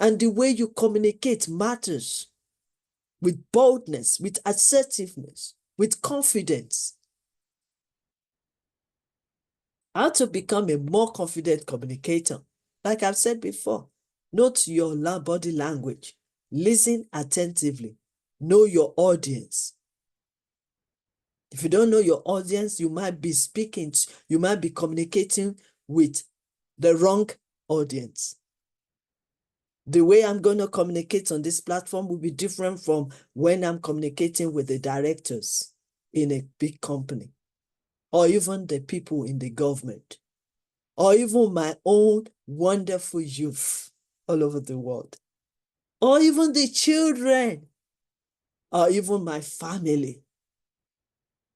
And the way you communicate matters with boldness, with assertiveness, with confidence. How to become a more confident communicator? Like I've said before, note your body language. Listen attentively. Know your audience. If you don't know your audience, you might be you might be communicating with the wrong audience. The way I'm going to communicate on this platform will be different from when I'm communicating with the directors in a big company, or even the people in the government, or even my own wonderful youth all over the world, or even the children, or even my family.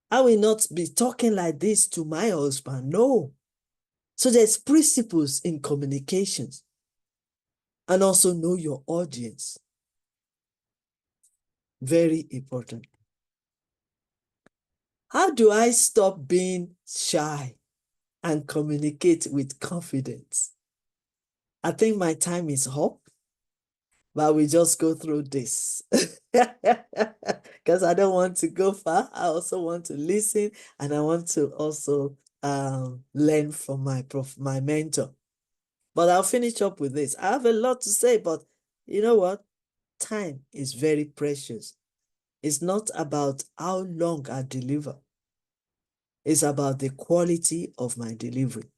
I will not be talking like this to my husband, no. So there's principles in communications, and also know your audience. Very important. How do I stop being shy and communicate with confidence? I think my time is up, but we just go through this because I don't want to go far. I also want to listen, and I want to also learn from my mentor. But I'll finish up with this. I have a lot to say, but you know what? Time is very precious. It's not about how long I deliver. It's about the quality of my delivery.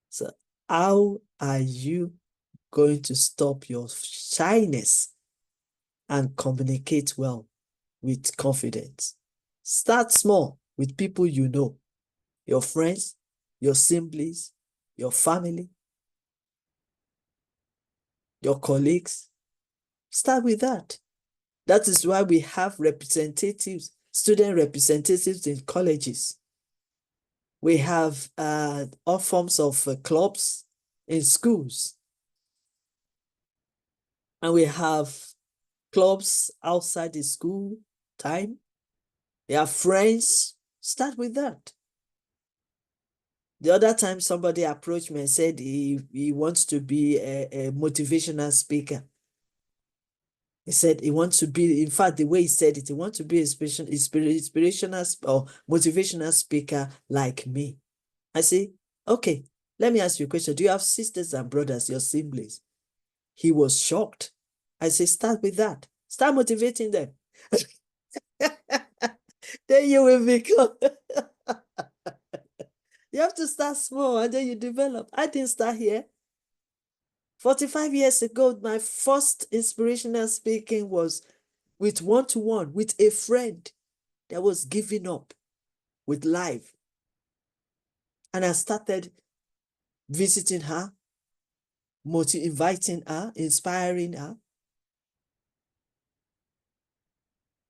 So how are you going to stop your shyness and communicate well with confidence? Start small with people you know, your friends, your siblings, your family, your colleagues. Start with that. That is why we have representatives, student representatives in colleges. We have all forms of clubs in schools. And we have clubs outside the school time. We have friends. Start with that. The other time somebody approached me and said he wants to be a motivational speaker. He said he wants to be, in fact, the way he said it, he wants to be inspirational or motivational speaker like me. I say, okay, let me ask you a question. Do you have sisters and brothers, your siblings? He was shocked. I say, start with that. Start motivating them. Then you will become. You have to start small and then you develop. I didn't start here. 45 years ago, my first inspirational speaking was with one-to-one with a friend that was giving up with life. And I started visiting her, inviting her, inspiring her.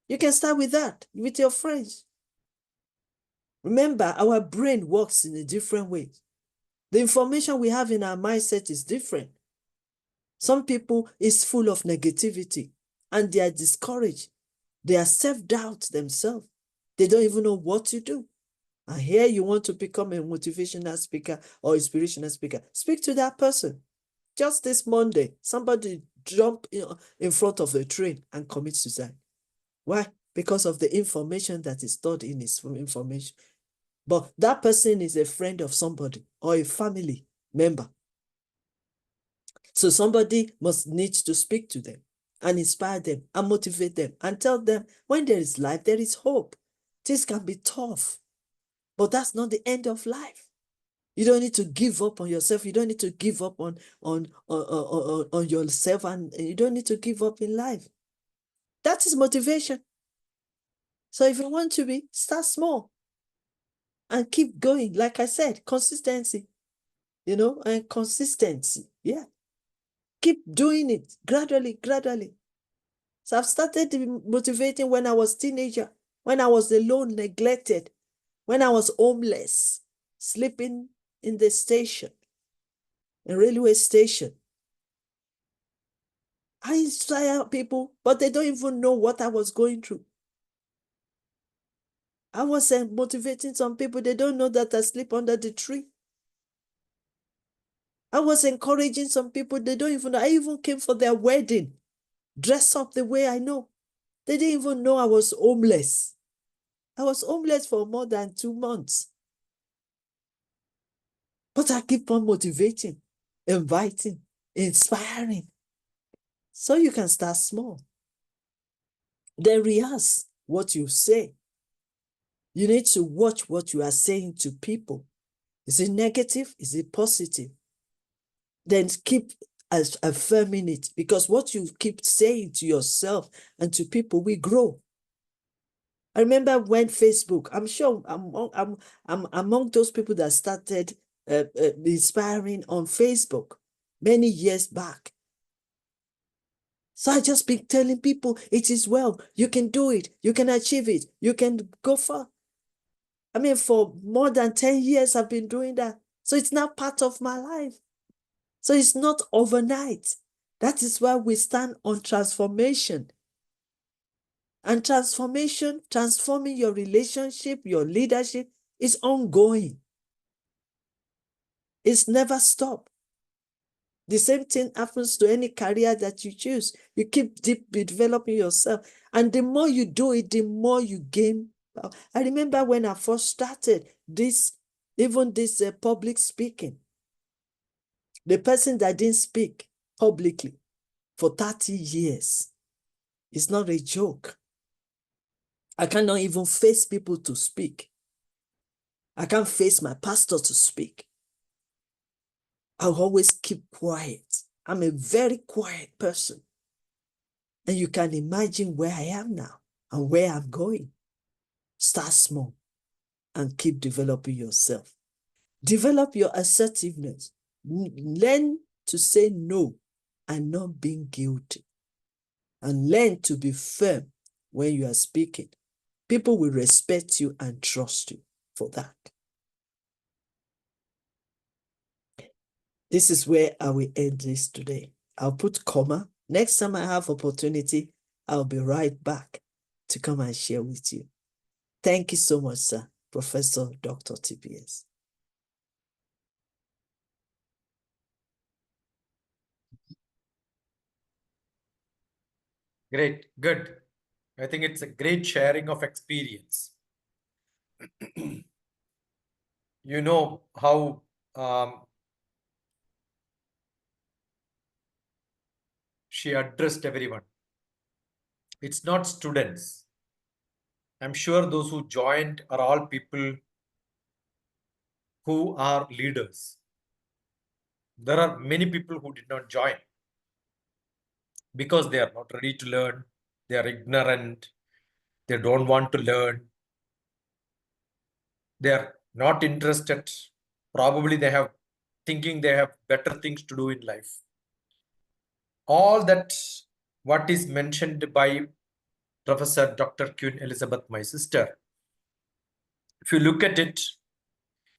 You can start with that, with your friends. Remember, our brain works in a different way. The information we have in our mindset is different. Some people is full of negativity and they are discouraged. They are self-doubt themselves. They don't even know what to do. And here you want to become a motivational speaker or inspirational speaker. Speak to that person. Just this Monday, somebody jumped in front of the train and commit suicide. Why? Because of the information that is stored in his information. But that person is a friend of somebody or a family member. So somebody needs to speak to them and inspire them and motivate them and tell them when there is life, there is hope. Things can be tough, but that's not the end of life. You don't need to give up on yourself. You don't need to give up on yourself, and you don't need to give up in life. That is motivation. So if you want to be, start small and keep going. Like I said, consistency, and consistency. Yeah. Keep doing it gradually, gradually. So I've started motivating when I was a teenager, when I was alone, neglected, when I was homeless, sleeping in the station, a railway station. I inspire people, but they don't even know what I was going through. I was motivating some people, they don't know that I sleep under the tree. I was encouraging some people, they don't even know. I even came for their wedding, dressed up the way I know. They didn't even know I was homeless. I was homeless for more than 2 months. But I keep on motivating, inviting, inspiring. So you can start small. Then rehearse what you say. You need to watch what you are saying to people. Is it negative? Is it positive? Then keep affirming it, because what you keep saying to yourself and to people will grow. I remember when Facebook, I'm sure I'm among those people that started inspiring on Facebook many years back. So I just been telling people, it is well, you can do it, you can achieve it, you can go far. I mean, for more than 10 years, I've been doing that. So it's now part of my life. So it's not overnight. That is why we stand on transformation. And transformation, transforming your relationship, your leadership is ongoing. It's never stop. The same thing happens to any career that you choose. You keep developing yourself. And the more you do it, the more you gain. I remember when I first started this, even this public speaking, the person that didn't speak publicly for 30 years, it's not a joke. I cannot even face people to speak. I can't face my pastor to speak. I'll always keep quiet. I'm a very quiet person. And you can imagine where I am now and where I'm going. Start small and keep developing yourself. Develop your assertiveness. Learn to say no and not being guilty. And learn to be firm when you are speaking. People will respect you and trust you for that. This is where I will end this today. I'll put comma. Next time I have opportunity, I'll be right back to come and share with you. Thank you so much, sir, Professor Dr. TPS. Great, good. I think it's a great sharing of experience. You know how she addressed everyone. It's not students. I'm sure those who joined are all people who are leaders. There are many people who did not join because they are not ready to learn. They are ignorant. They don't want to learn. They are not interested. Probably they have thinking they have better things to do in life. All that what is mentioned by Professor Dr. Queen Elizabeth, my sister, if you look at it,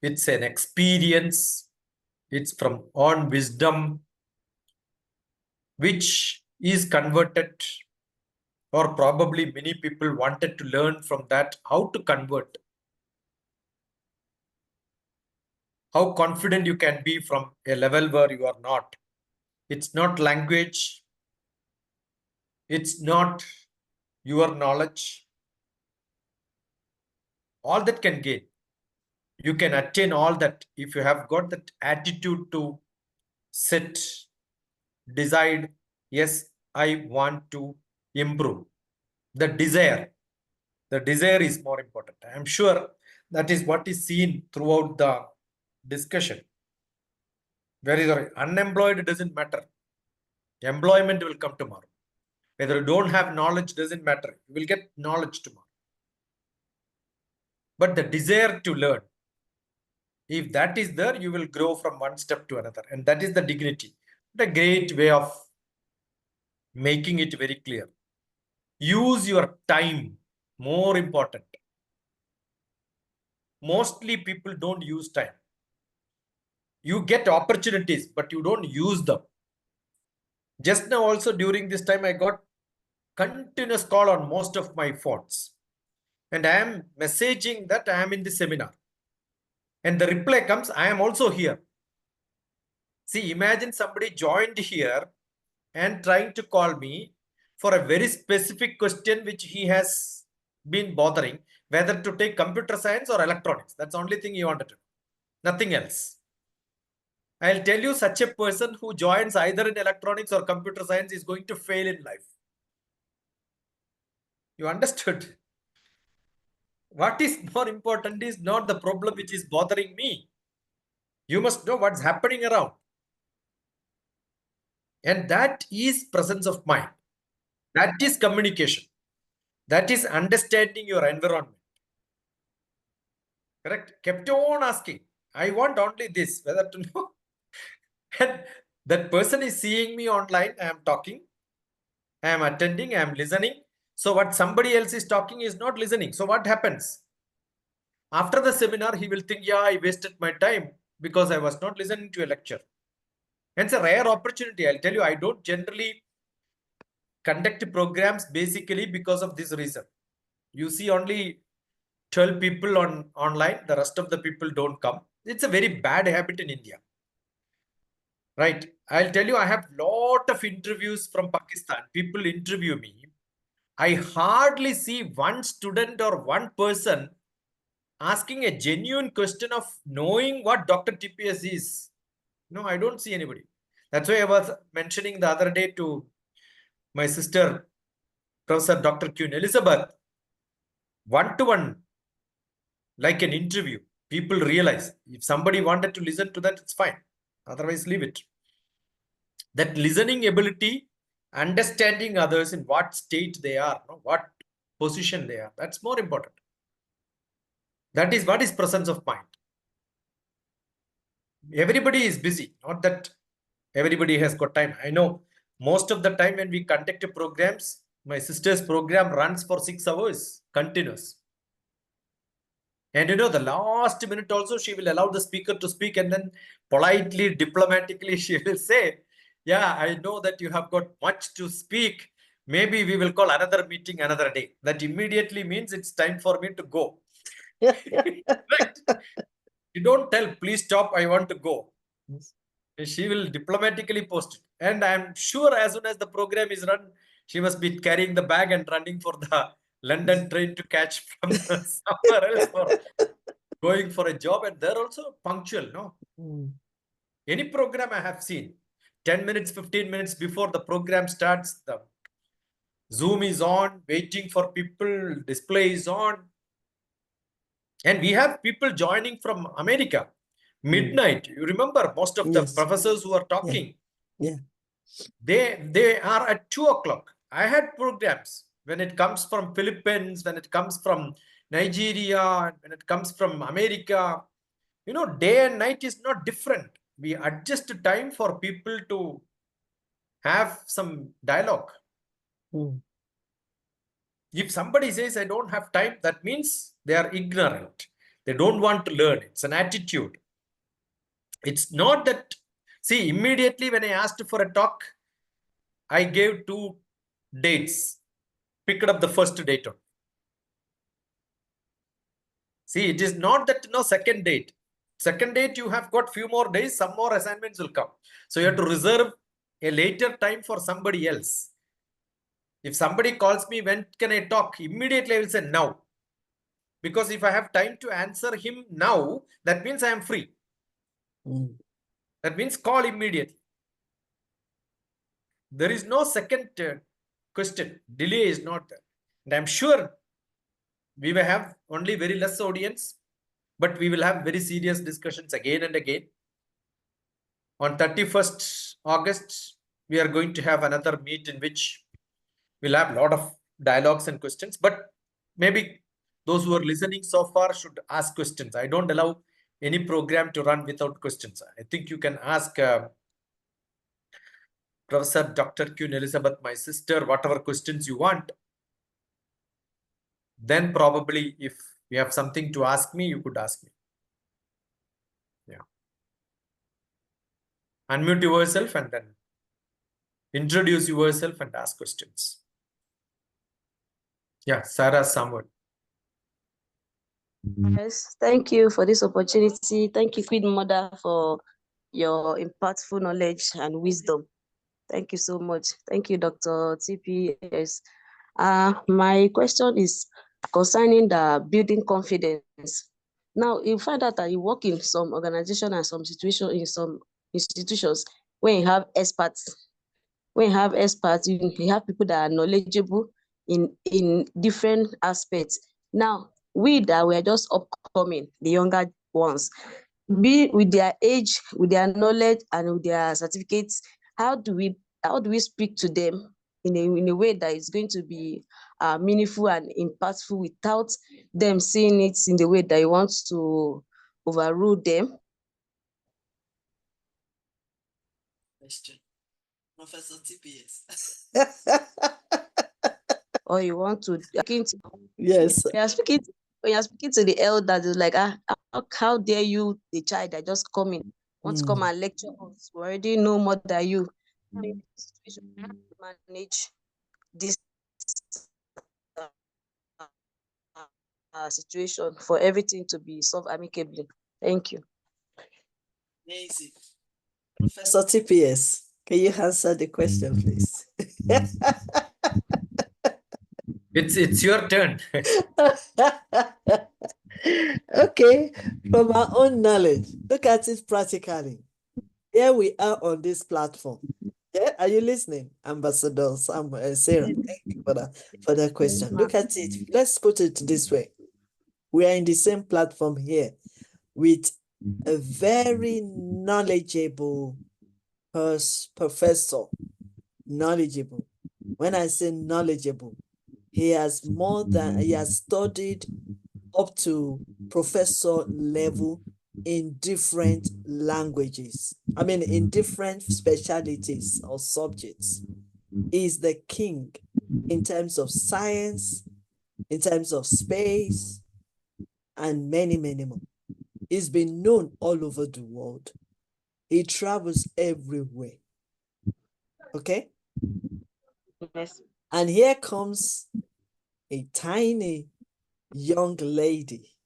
it's an experience, it's from own wisdom, which is converted, or probably many people wanted to learn from that how to convert, how confident you can be from a level where you are not. It's not language, it's not your knowledge. All that can gain. You can attain all that if you have got that attitude to sit, decide, yes, I want to improve. The desire is more important. I am sure that is what is seen throughout the discussion. Where unemployed doesn't matter. Employment will come tomorrow. Whether you don't have knowledge doesn't matter. You will get knowledge tomorrow. But the desire to learn, if that is there, you will grow from one step to another. And that is the dignity. The great way of making it very clear. Use your time, more important. Mostly people don't use time. You get opportunities, but you don't use them. Just now also during this time, I got continuous call on most of my phones. And I am messaging that I am in the seminar. And the reply comes, I am also here. See, imagine somebody joined here and trying to call me for a very specific question which he has been bothering, whether to take computer science or electronics. That's the only thing he wanted to know. Nothing else. I'll tell you, such a person who joins either in electronics or computer science is going to fail in life. You understood? What is more important is not the problem which is bothering me. You must know what's happening around. And that is presence of mind. That is communication. That is understanding your environment. Correct? Kept on asking. I want only this, whether to know. And that person is seeing me online. I am talking. I am attending. I am listening. So what somebody else is talking is not listening. So what happens? After the seminar, he will think, yeah, I wasted my time because I was not listening to a lecture. And it's a rare opportunity. I'll tell you, I don't generally conduct programs basically because of this reason. You see only 12 people online. The rest of the people don't come. It's a very bad habit in India. Right. I'll tell you, I have lot of interviews from Pakistan. People interview me. I hardly see one student or one person asking a genuine question of knowing what Dr. TPS is. No, I don't see anybody. That's why I was mentioning the other day to my sister, Professor Dr. Queen Elizabeth, one-to-one, like an interview. People realize if somebody wanted to listen to that, it's fine. Otherwise, leave it. That listening ability, understanding others in what state they are, what position they are, that's more important. That is what is presence of mind. Everybody is busy, not that everybody has got time. I know most of the time when we conduct programs, my sister's program runs for 6 hours continuous. And you know, the last minute also, she will allow the speaker to speak, and then politely, diplomatically, she will say, yeah, I know that you have got much to speak. Maybe we will call another meeting another day. That immediately means it's time for me to go. Right? You don't tell, please stop, I want to go. She will diplomatically post it. And I'm sure as soon as the program is run, she must be carrying the bag and running for the London train to catch from somewhere else for going for a job. And they're also punctual, no? Any program I have seen, 10 minutes, 15 minutes before the program starts, the Zoom is on, waiting for people, display is on. And we have people joining from America, midnight. You remember most of the professors who are talking. Yeah. They are at 2 o'clock. I had programs when it comes from Philippines, when it comes from Nigeria, when it comes from America. You know, day and night is not different. We adjust time for people to have some dialogue. If somebody says, I don't have time, that means they are ignorant. They don't want to learn. It's an attitude. It's not that, see, immediately when I asked for a talk, I gave 2 dates, picked up the first date. See, it is not that no second date. Second date, you have got few more days, some more assignments will come. So you have to reserve a later time for somebody else. If somebody calls me, when can I talk? Immediately I will say now. Because if I have time to answer him now, that means I am free. That means call immediately. There is no second question. Delay is not there. And I'm sure we will have only very less audience, but we will have very serious discussions again and again. On 31st August, we are going to have another meet in which we'll have a lot of dialogues and questions, but maybe those who are listening so far should ask questions. I don't allow any program to run without questions. I think you can ask Professor Dr. Queen Elizabeth, my sister, whatever questions you want. Then probably if you have something to ask me, you could ask me. Yeah. Unmute yourself and then introduce yourself and ask questions. Yeah, Sarah Samuel. Yes, thank you for this opportunity. Thank you, Queen Mother, for your impactful knowledge and wisdom. Thank you so much. Thank you, Dr. TPS. My question is concerning the building confidence. Now, you find out that you work in some organization and some situation in some institutions when you have experts. When you have experts, you have people that are knowledgeable in different aspects. Now, we that were just upcoming, the younger ones, be with their age, with their knowledge, and with their certificates, how do we speak to them in a way that is going to be meaningful and impactful without them seeing it in the way that you want to overrule them? Question. Professor TPS. Or you want to Yes. when you're speaking to the elders, it's like, how dare you, the child that just coming, want to come and lecture us? We already know more than you. In this situation, we have to manage this situation for everything to be solved amicably. Thank you. Amazing. Professor TPS, can you answer the question, please? It's your turn. Okay, from our own knowledge, look at it practically. Here we are on this platform. Yeah, are you listening, Ambassador Sarah? Thank you for that question. Look at it. Let's put it this way. We are in the same platform here with a very knowledgeable professor. Knowledgeable. When I say knowledgeable, he has studied up to professor level in different languages. I mean, in different specialties or subjects. He's the king in terms of science, in terms of space, and many, many more. He's been known all over the world. He travels everywhere. Okay? Yes. And here comes a tiny young lady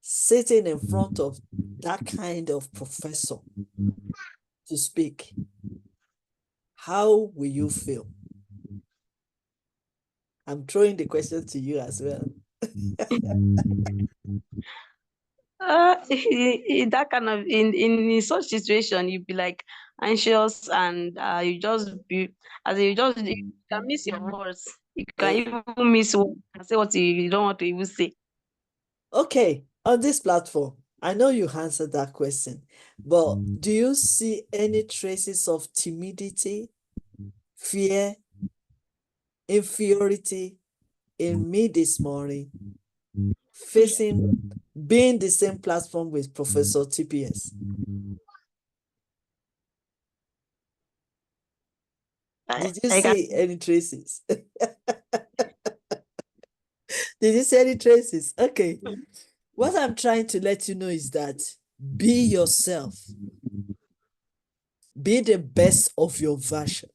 sitting in front of that kind of professor to speak. How will you feel? I'm throwing the question to you as well. That kind of in such situation, you'd be like anxious, and you just be as you can miss your words. You can even miss what say what you don't want to even say. Okay, on this platform, I know you answered that question, but do you see any traces of timidity, fear, inferiority in me this morning, being the same platform with Professor TPS? Did you see any traces? Did you see any traces? Okay. What I'm trying to let you know is that be yourself. Be the best of your version.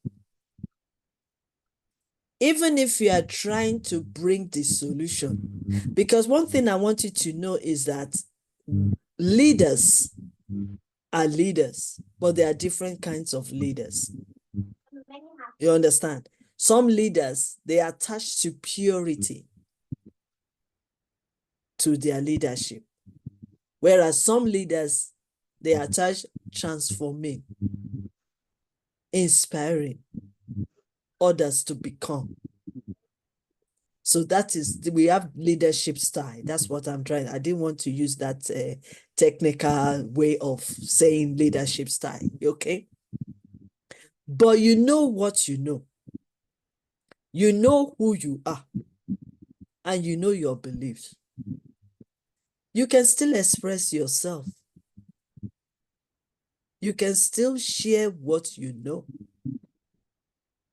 Even if you are trying to bring the solution. Because one thing I want you to know is that leaders are leaders, but there are different kinds of leaders. You understand? Some leaders, they attach to purity to their leadership. Whereas some leaders, they attach transforming, inspiring others to become. So that is, we have leadership style. That's what I'm trying. I didn't want to use that technical way of saying leadership style, okay? But you know what you know. You know who you are. And you know your beliefs. You can still express yourself. You can still share what you know.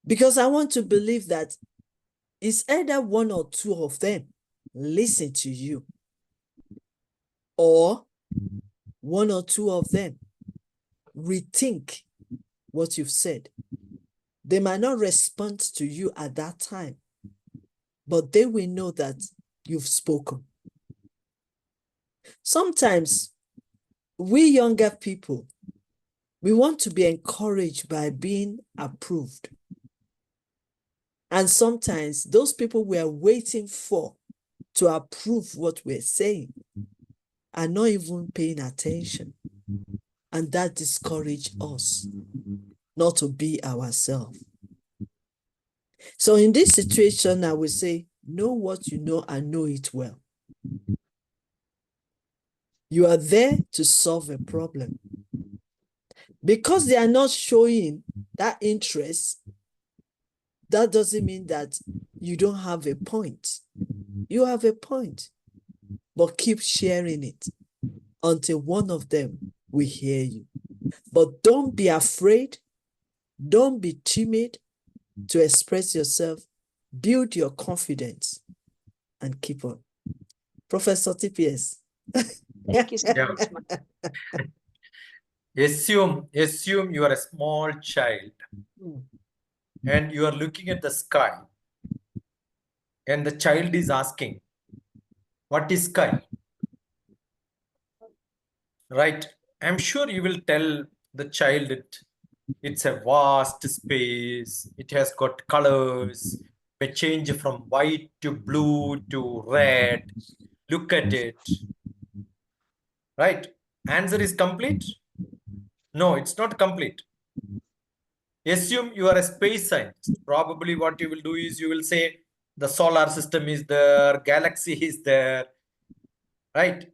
Because I want to believe that it's either one or two of them listen to you, or one or two of them rethink what you've said. They might not respond to you at that time, but they will know that you've spoken. Sometimes we younger people, we want to be encouraged by being approved. And sometimes those people we are waiting for to approve what we're saying are not even paying attention. And that discourages us not to be ourselves. So in this situation, I would say, Know what you know and know it well. You are there to solve a problem. Because they are not showing that interest, that doesn't mean that you don't have a point. You have a point, but keep sharing it until one of them will hear you. But don't be afraid. Don't be timid to express yourself. Build your confidence and keep on. Professor TPS. Thank you so Yeah. much, ma. Assume you are a small child and you are looking at the sky and the child is asking, what is sky? Right? I'm sure you will tell the child it's a vast space. It has got colors. May change from white to blue to red. Look at it. Right? Answer is complete? No, it's not complete. Assume you are a space scientist. Probably what you will do is you will say the solar system is there, galaxy is there, right?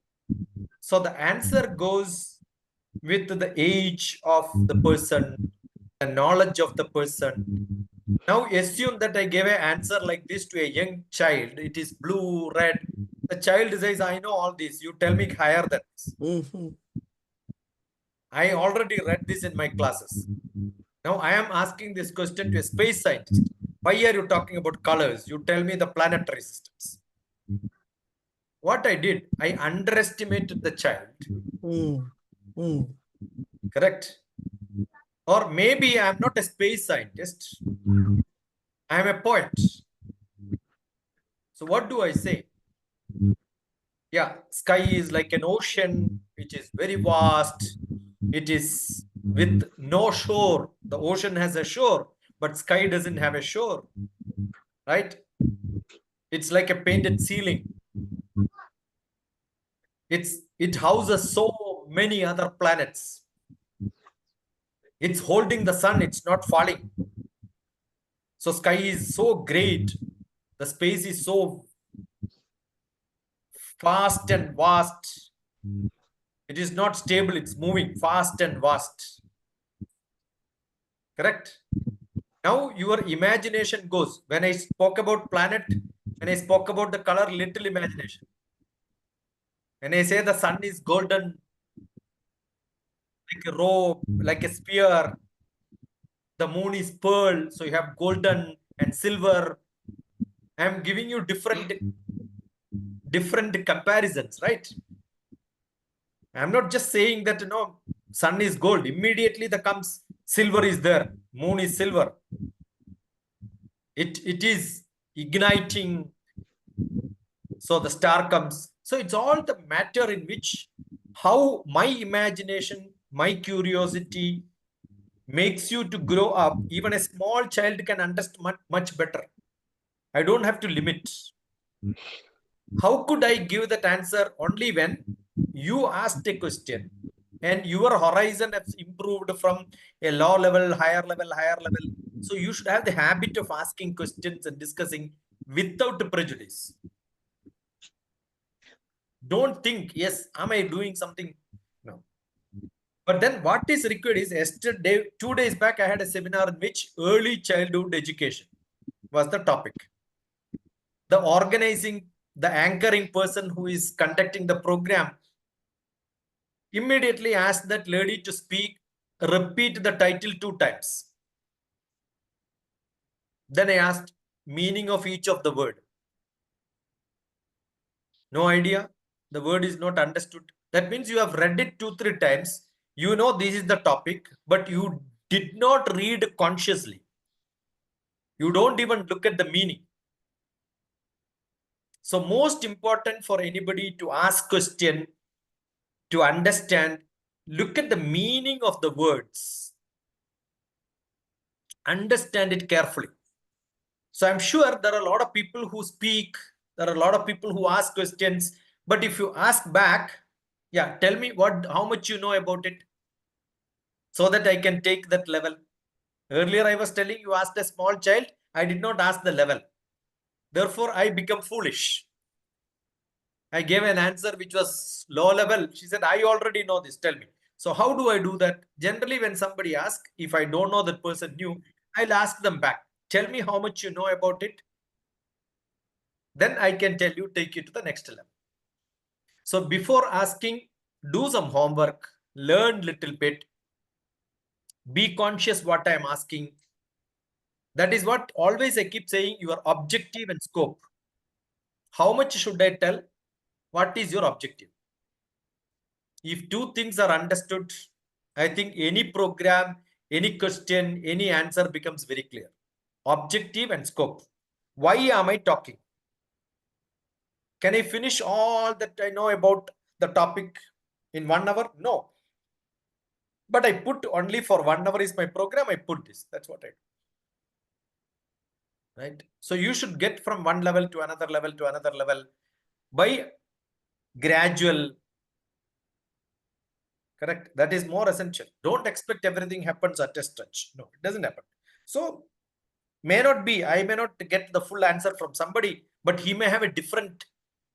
So the answer goes with the age of the person, the knowledge of the person. Now assume that I gave an answer like this to a young child. It is blue, red. The child says, I know all this. You tell me higher than this. I already read this in my classes. Now I am asking this question to a space scientist. Why are you talking about colors? You tell me the planetary systems. What I did, I underestimated the child. Correct? Or maybe I'm not a space scientist. I'm a poet. So what do I say? Yeah, sky is like an ocean, which is very vast. It is with no shore. The ocean has a shore, but sky doesn't have a shore. Right? It's like a painted ceiling. It houses so many other planets. It's holding the sun, it's not falling. So sky is so great. The space is so fast and vast. It is not stable, it's moving fast and vast. Correct? Now your imagination goes. When I spoke about planet, when I spoke about the color, little imagination. When I say the sun is golden, like a rope, like a spear, the moon is pearl, so you have golden and silver. I am giving you different comparisons, right? I'm not just saying that, sun is gold. Immediately the comes silver is there. Moon is silver. It is igniting. So the star comes. So it's all the matter in which how my imagination, my curiosity makes you to grow up. Even a small child can understand much better. I don't have to limit. How could I give that answer? Only when you asked a question and your horizon has improved from a low level, higher level. So you should have the habit of asking questions and discussing without prejudice. Don't think, yes, am I doing something? No. But then what is required is yesterday, 2 days back, I had a seminar in which early childhood education was the topic. The organizing, the anchoring person who is conducting the program immediately asked that lady to speak, repeat the title 2 times. Then I asked meaning of each of the word. No idea. The word is not understood. That means you have read it 2-3 times. You know this is the topic, but you did not read consciously. You don't even look at the meaning. So most important for anybody to ask question, to understand, look at the meaning of the words. Understand it carefully. So I'm sure there are a lot of people who speak. There are a lot of people who ask questions. But if you ask back, yeah, tell me how much you know about it, so that I can take that level. Earlier, I was telling you asked a small child. I did not ask the level. Therefore, I become foolish. I gave an answer which was low level. She said, I already know this. Tell me. So how do I do that? Generally, when somebody asks, if I don't know that person knew, I'll ask them back. Tell me how much you know about it. Then I can tell you, take you to the next level. So before asking, do some homework, learn little bit, be conscious what I am asking. That is what always I keep saying, your objective and scope. How much should I tell? What is your objective? If two things are understood, I think any program, any question, any answer becomes very clear. Objective and scope. Why am I talking? Can I finish all that I know about the topic in 1 hour? No. But I put only for 1 hour is my program. I put this. That's what I do. Right? So you should get from one level to another level to another level by gradual. Correct. That is more essential. Don't expect everything happens at a stretch. No, it doesn't happen. So may not be, I may not get the full answer from somebody, but he may have a different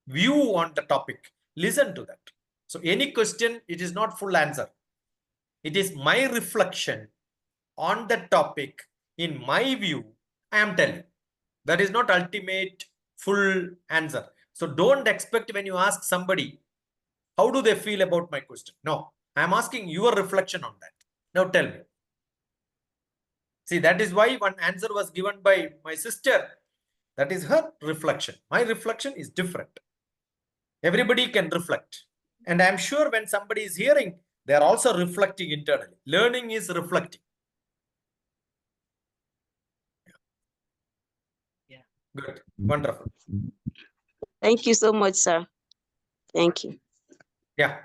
view on the topic. Listen to that. So any question, it is not full answer. It is my reflection on that topic. In my view, I am telling. That is not ultimate full answer. So don't expect when you ask somebody, how do they feel about my question? No, I am asking your reflection on that. Now tell me. See, that is why one answer was given by my sister. That is her reflection. My reflection is different. Everybody can reflect. And I'm sure when somebody is hearing, they are also reflecting internally. Learning is reflecting. Yeah. Good. Wonderful. Thank you so much, sir. Thank you. Yeah.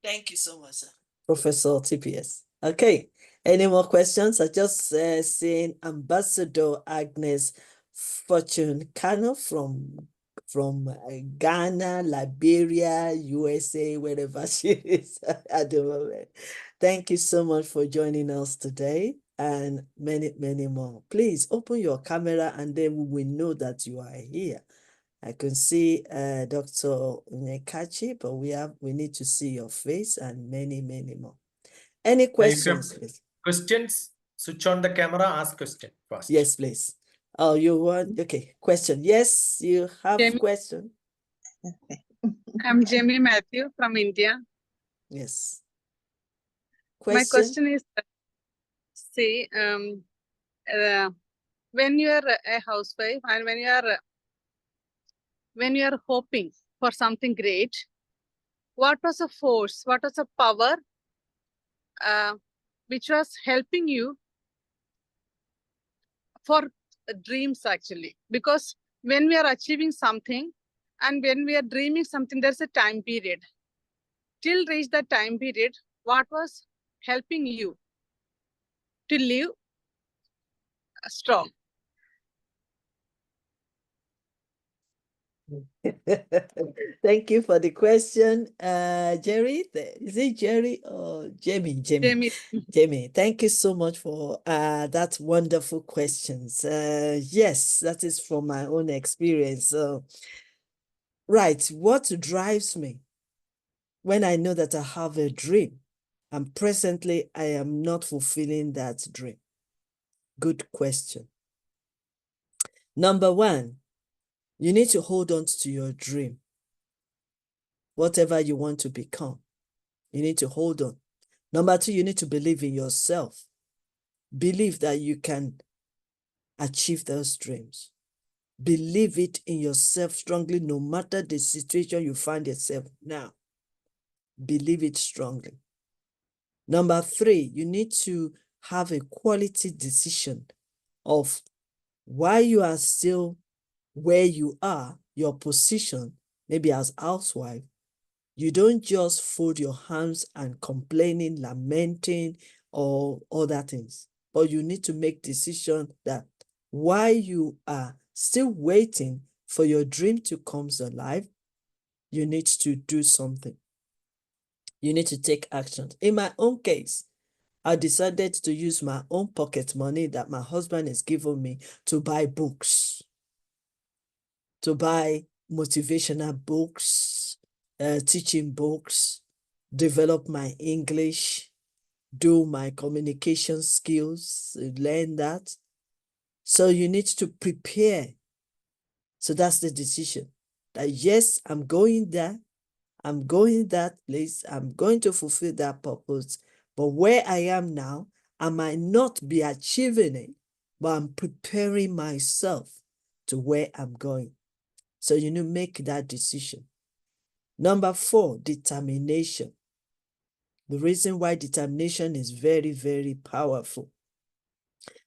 Thank you so much, sir. Professor TPS. Okay, any more questions? I just seen Ambassador Agnes Fortune Kano from Ghana, Liberia, USA, wherever she is at the moment. Thank you so much for joining us today and many, many more. Please open your camera and then we will know that you are here. I can see Dr. Nyekachi, but we need to see your face and many, many more. Any questions, please? Questions? Switch on the camera, ask question first. Yes, please. Oh, you want, okay, question. Yes, you have Jamie. question. I'm Jamie Matthew from India. Yes. My question is, say, when you are a housewife and when you are hoping for something great, what was a force, what was a power which was helping you for dreams actually? Because when we are achieving something and when we are dreaming something, there's a time period. Till reach that time period, what was helping you to live strong? Thank you for the question. Jerry, is it Jerry or Jamie? Jamie. Jamie, thank you so much for that wonderful questions. Yes, that is from my own experience. Right, what drives me when I know that I have a dream and presently I am not fulfilling that dream? Good question. Number one, you need to hold on to your dream. Whatever you want to become, you need to hold on. Number two, you need to believe in yourself. Believe that you can achieve those dreams. Believe it in yourself strongly, no matter the situation you find yourself now. Believe it strongly. Number three, you need to have a quality decision of why you are still where you are, your position, maybe as housewife. You don't just fold your hands and complaining, lamenting, or other things. But you need to make decision that while you are still waiting for your dream to come alive, you need to do something. You need to take action. In my own case, I decided to use my own pocket money that my husband has given me to buy books. to buy motivational books, teaching books, develop my English, do my communication skills, learn that. So you need to prepare. So that's the decision. That yes, I'm going there. I'm going that place. I'm going to fulfill that purpose. But where I am now, I might not be achieving it, but I'm preparing myself to where I'm going. So you need to make that decision. Number 4, determination. The reason why determination is very, very powerful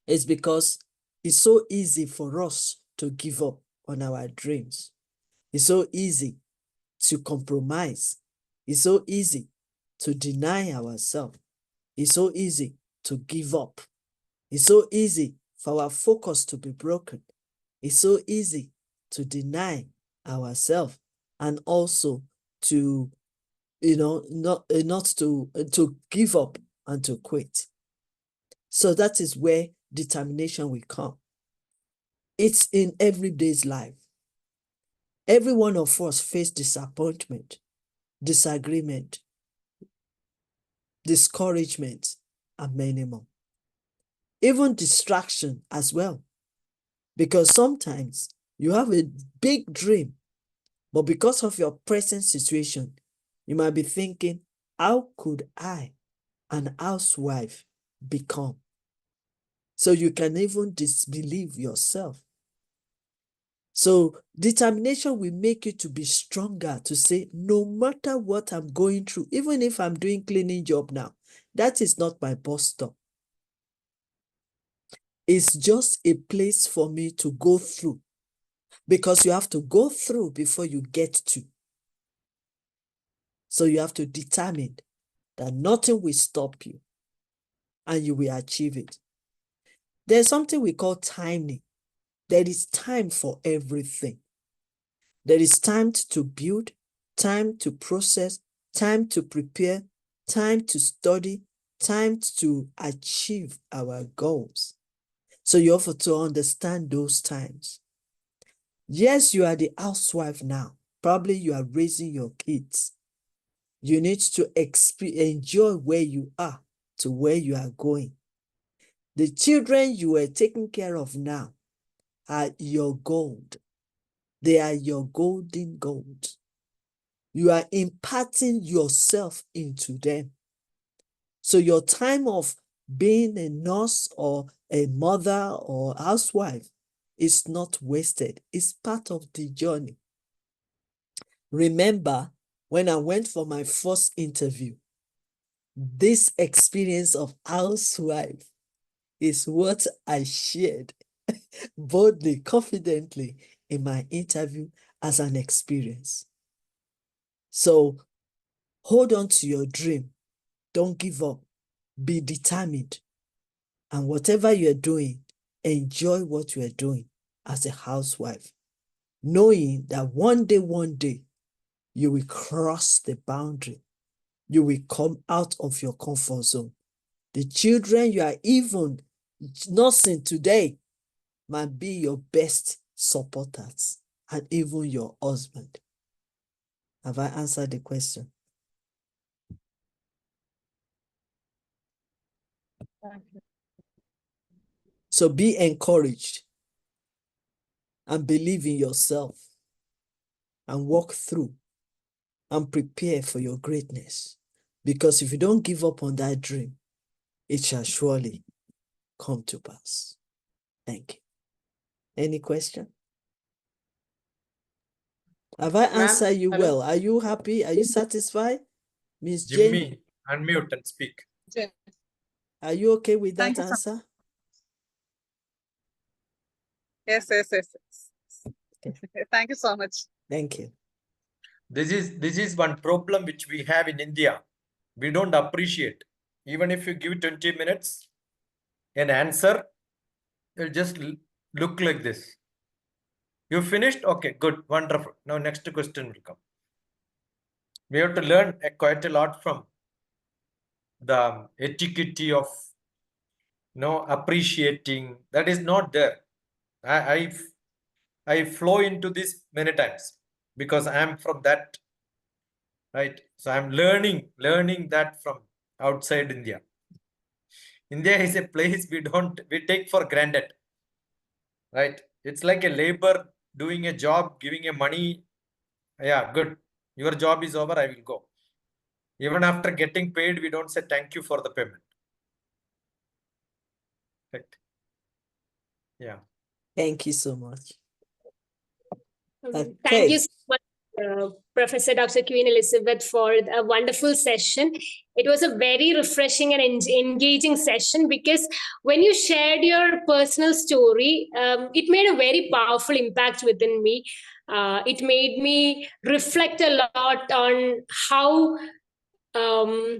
is because it's so easy for us to give up on our dreams. It's so easy to compromise. It's so easy to deny ourselves. It's so easy to give up. It's so easy for our focus to be broken. It's so easy to deny ourselves and also to, not to give up and to quit. So that is where determination will come. It's in everyday's life. Every one of us face disappointment, disagreement, discouragement, and many more. Even distraction as well. Because sometimes you have a big dream, but because of your present situation, you might be thinking, how could I, an housewife, become? So you can even disbelieve yourself. So determination will make you to be stronger, to say, no matter what I'm going through, even if I'm doing cleaning job now, that is not my bus stop. It's just a place for me to go through, because you have to go through before you get to. So you have to determine that nothing will stop you and you will achieve it. There's something we call timing. There is time for everything. There is time to build, time to process, time to prepare, time to study, time to achieve our goals. So you have to understand those times. Yes, you are the housewife now. Probably you are raising your kids. You need to enjoy where you are to where you are going. The children you are taking care of now are your gold. They are your golden gold. You are imparting yourself into them. So your time of being a nurse or a mother or housewife is not wasted. It's part of the journey. Remember, when I went for my first interview, this experience of housewife is what I shared boldly, confidently in my interview as an experience. So hold on to your dream. Don't give up. Be determined. And whatever you're doing, enjoy what you are doing as a housewife, knowing that one day, you will cross the boundary. You will come out of your comfort zone. The children you are even nursing today might be your best supporters, and even your husband. Have I answered the question? So be encouraged and believe in yourself and walk through and prepare for your greatness. Because if you don't give up on that dream, it shall surely come to pass. Thank you. Any question? Have I answered you hello. well? Are you happy? Are you satisfied? Miss Jane, Jimmy, unmute and speak. are you okay with that Thank you, sir. answer? Yes. Okay. Thank you so much. Thank you. This is one problem which we have in India. We don't appreciate. Even if you give 20 minutes, an answer, it'll just look like this. You finished? Okay, good, wonderful. Now next question will come. We have to learn quite a lot from the etiquette of appreciating. That is not there. I I flow into this many times because I am from that, right? So I'm learning that from outside India. India is a place we take for granted, right? It's like a labor doing a job, giving a money. Yeah, good. Your job is over, I will go. Even after getting paid, we don't say thank you for the payment. Right? Yeah. Thank you so much. Thank Okay. you so much, Professor Dr. Queen Elizabeth, for a wonderful session. It was a very refreshing and engaging session because when you shared your personal story, it made a very powerful impact within me. It made me reflect a lot on um,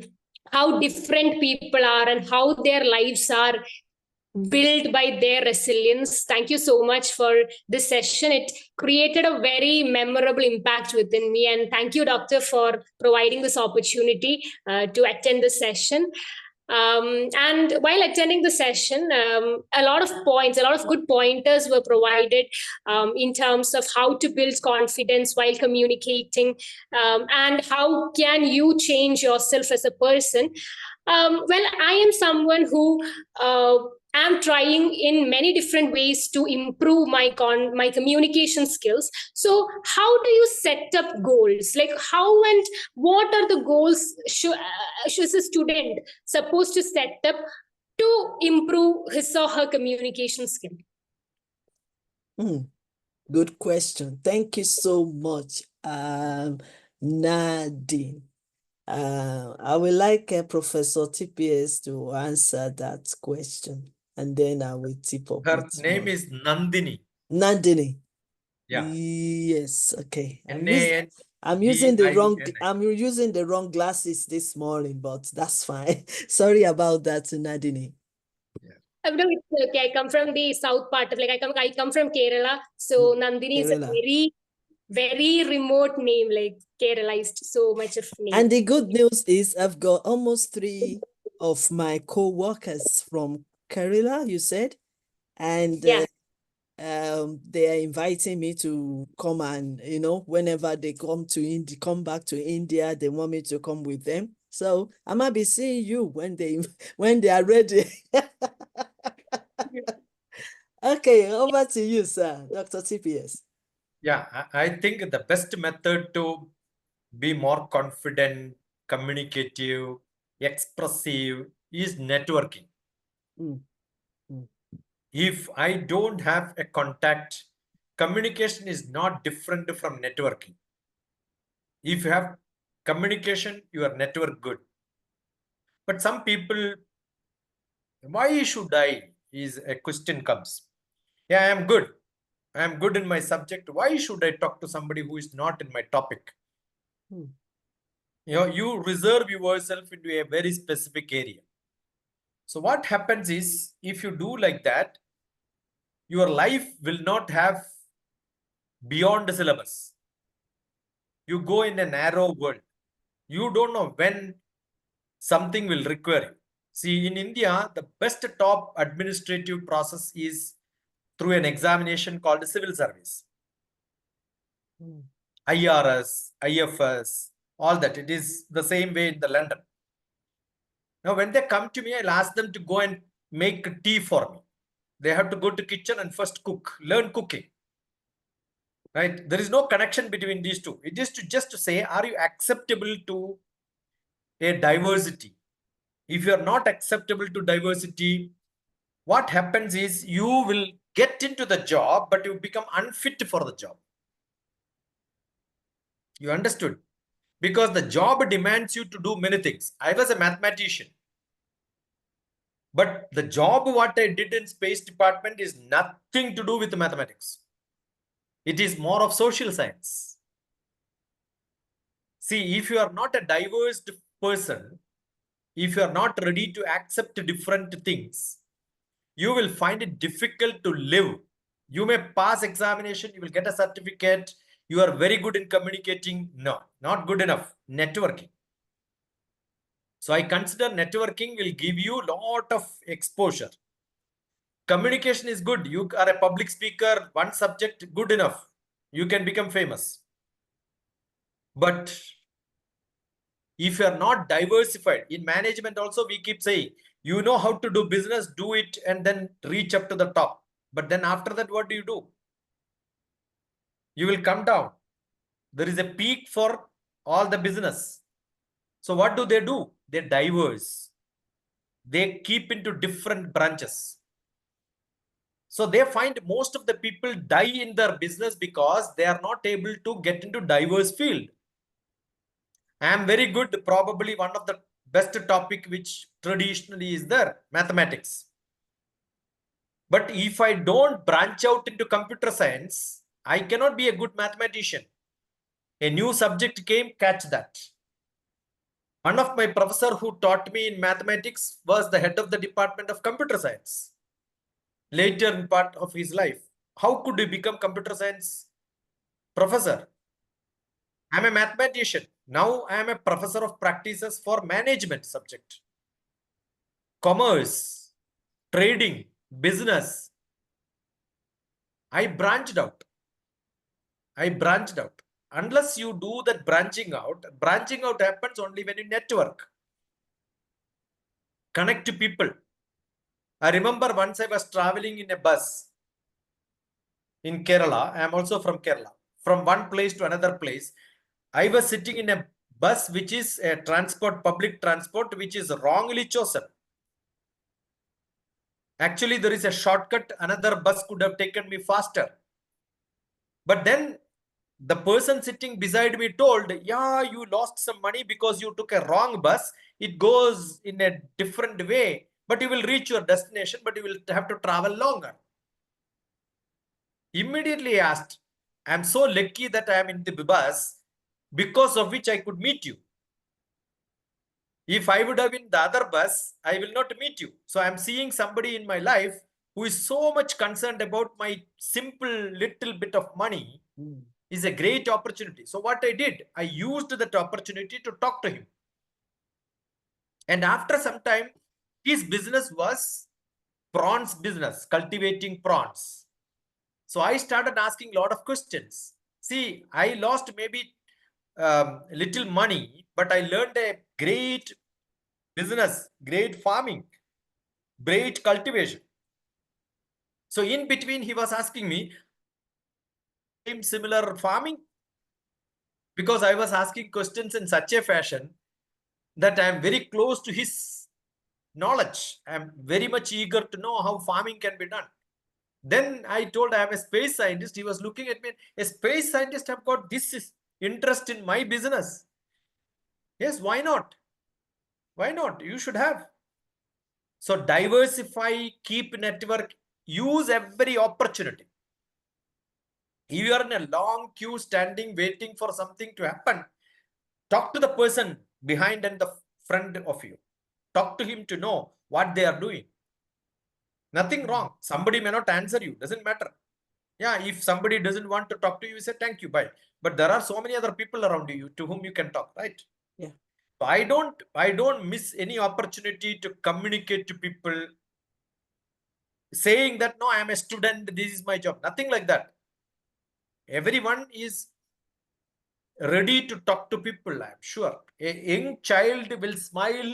how different people are and how their lives are built by their resilience. Thank you so much for this session. It created a very memorable impact within me. And thank you, Doctor, for providing this opportunity to attend the session. And while attending the session, a lot of good pointers were provided in terms of how to build confidence while communicating, and how can you change yourself as a person. Well, I am someone who am trying in many different ways to improve my communication skills. So, how do you set up goals? Like, how and what are the goals should a student supposed to set up to improve his or her communication skill? Good question. Thank you so much, Nadine. I would like Professor TPS to answer that question, and then I will tip up. Her name is Nandini. Nandini. Yeah. Yes. Okay. I'm Nandini. using the wrong glasses this morning, but that's fine. Sorry about that, Nandini. No, it's okay. I come from the south part of I come from Kerala, so Nandini is a Kerala. very remote name, like Keralaized so much of name. And the good news is I've got almost 3 of my co-workers from Kerala, you said, and Yeah. they are inviting me to come, and whenever they come back to India, they want me to come with them. So I might be seeing you when they are ready. Okay, over to you, sir, Dr. TPS. Yeah, I think the best method to be more confident, communicative, expressive is networking. If I don't have a contact, communication is not different from networking. If you have communication, your network good. But some people, why should I? Is a question comes. Yeah, I am good. I am good in my subject. Why should I talk to somebody who is not in my topic? You reserve yourself into a very specific area. So what happens is, if you do like that, your life will not have beyond the syllabus. You go in a narrow world. You don't know when something will require you. See, in India, the best top administrative process is through an examination called civil service. IRS, IFS, all that. It is the same way in the London. Now, when they come to me, I'll ask them to go and make tea for me. They have to go to kitchen and first cook, learn cooking. Right? There is no connection between these two. It is just to say, are you acceptable to a diversity? If you are not acceptable to diversity, what happens is you will get into the job, but you become unfit for the job. You understood? Because the job demands you to do many things. I was a mathematician. But the job what I did in space department is nothing to do with mathematics. It is more of social science. See, if you are not a diverse person, if you are not ready to accept different things, you will find it difficult to live. You may pass examination, you will get a certificate, you are very good in communicating. No, not good enough. Networking. So I consider networking will give you a lot of exposure. Communication is good. You are a public speaker, one subject, good enough. You can become famous. But if you are not diversified, in management also we keep saying, you know how to do business, do it and then reach up to the top. But then after that, what do? You will come down. There is a peak for all the business. So what do? They diverse. They keep into different branches. So they find most of the people die in their business because they are not able to get into diverse field. I am very good, probably one of the best topic which traditionally is there, mathematics. But if I don't branch out into computer science, I cannot be a good mathematician. A new subject came, catch that. One of my professor who taught me in mathematics was the head of the department of computer science. Later in part of his life, how could he become computer science professor? I'm a mathematician. Now I am a professor of practices for management subject. Commerce, trading, business. I branched out. Unless you do that branching out happens only when you network. Connect to people. I remember once I was traveling in a bus in Kerala. I am also from Kerala. From one place to another place, I was sitting in a bus which is a public transport, which is wrongly chosen. Actually, there is a shortcut. Another bus could have taken me faster. But then the person sitting beside me told, yeah, you lost some money because you took a wrong bus. It goes in a different way, but you will reach your destination, but you will have to travel longer. Immediately asked, I'm so lucky that I am in the bus, because of which I could meet you. If I would have been the other bus, I will not meet you. So I'm seeing somebody in my life who is so much concerned about my simple little bit of money. Is a great opportunity. So what I did, I used that opportunity to talk to him. And after some time, his business was prawns business, cultivating prawns. So I started asking a lot of questions. See, I lost maybe little money, but I learned a great business, great farming, great cultivation. So in between, he was asking me, similar farming? Because I was asking questions in such a fashion that I am very close to his knowledge. I am very much eager to know how farming can be done. Then I told I am a space scientist. He was looking at me. A space scientist have got this interest in my business. Yes, why not? Why not? You should have. So diversify, keep network, use every opportunity. If you are in a long queue standing, waiting for something to happen, talk to the person behind and the front of you. Talk to him to know what they are doing. Nothing wrong. Somebody may not answer you. Doesn't matter. Yeah, if somebody doesn't want to talk to you, you say thank you, bye. But there are so many other people around you to whom you can talk, right? Yeah. So I don't miss any opportunity to communicate to people saying that, no, I am a student, this is my job. Nothing like that. Everyone is ready to talk to people, I'm sure. A young child will smile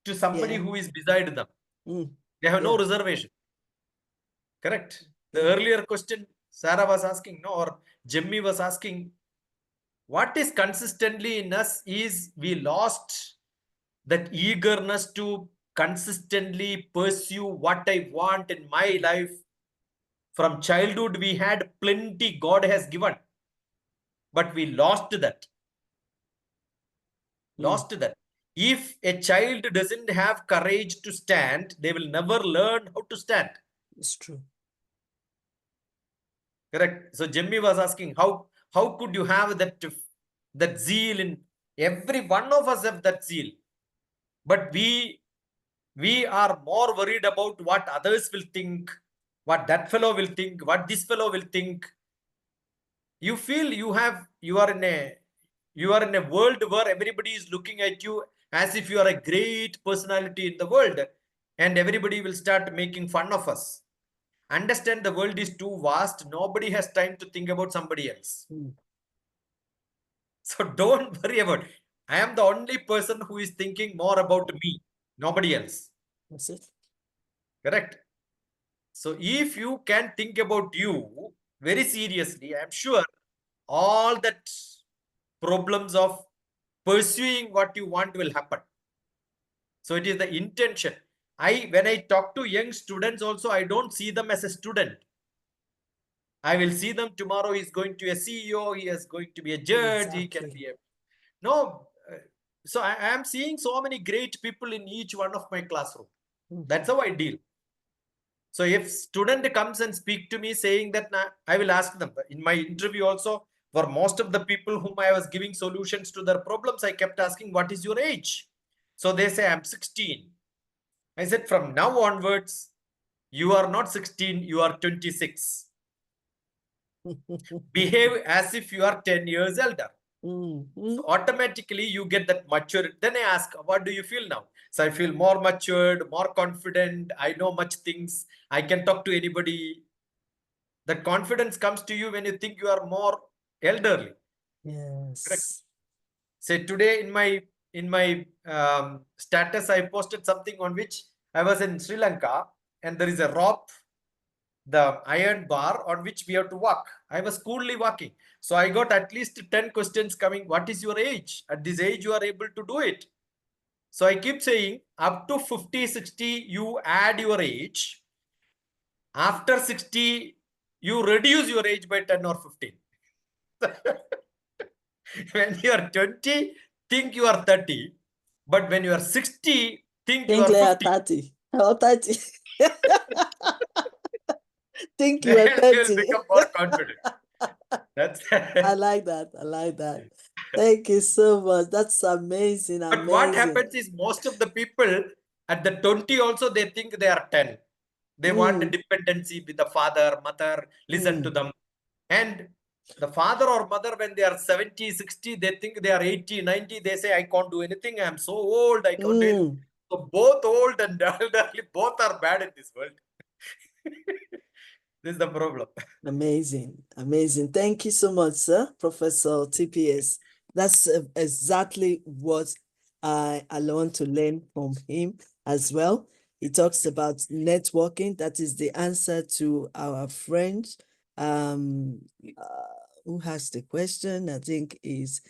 to somebody who is beside them. They have no reservation. Correct. The earlier question Sarah was asking, no, or Jemmy was asking, what is consistently in us is we lost that eagerness to consistently pursue what I want in my life. From childhood, we had plenty God has given, but we lost that. Lost that. If a child doesn't have courage to stand, they will never learn how to stand. It's true. Correct. So Jimmy was asking, how could you have that zeal in every one of us have that zeal, but we are more worried about what others will think, what that fellow will think, what this fellow will think. You feel you are in a world where everybody is looking at you as if you are a great personality in the world, and everybody will start making fun of us. understand the world is too vast. Nobody has time to think about somebody else. Mm. So don't worry about it. I am the only person who is thinking more about me, nobody else. That's it. Correct? So if you can think about you very seriously, I'm sure all that problems of pursuing what you want will happen. So it is the intention. When I talk to young students also, I don't see them as a student. I will see them tomorrow. He's going to be a CEO. He is going to be a judge. He can Exactly. be a no. So I am seeing so many great people in each one of my classroom. Mhm. That's how I deal. So if student comes and speak to me saying that, I will ask them in my interview also. For most of the people whom I was giving solutions to their problems, I kept asking, what is your age? So they say, I'm 16. I said, from now onwards, you are not 16, you are 26. Behave as if you are 10 years elder. Mhm. So automatically you get that maturity. Then I ask, what do you feel now? So I feel more matured, more confident. I know much things. I can talk to anybody. That confidence comes to you when you think you are more elderly. Correct. Yes. Say today in my status, I posted something on which I was in Sri Lanka and there is a rope, the iron bar on which we have to walk. I was coolly walking. So I got at least 10 questions coming. What is your age? At this age, you are able to do it. So I keep saying up to 50, 60, you add your age. After 60, you reduce your age by 10 or 15. When you are 20, think you are 30. But when you are 60, think you Think are like 50. 30 or 30. Think you Then are you will 30. become more confident. That's I like that. I like that. Thank you so much. That's amazing. But what Amazing. happens is most of the people at the 20 also, they think they are 10. They want a dependency with the father, mother, listen to them. And the father or mother, when they are 70, 60, they think they are 80, 90. They say, I can't do anything. I'm so old. I can't do anything. So both old and elderly, both are bad in this world. This is the problem. Amazing. Amazing. Thank you so much, sir, Professor TPS. That's exactly what I want to learn from him as well. He talks about networking. That is the answer to our friend who has the question. I think is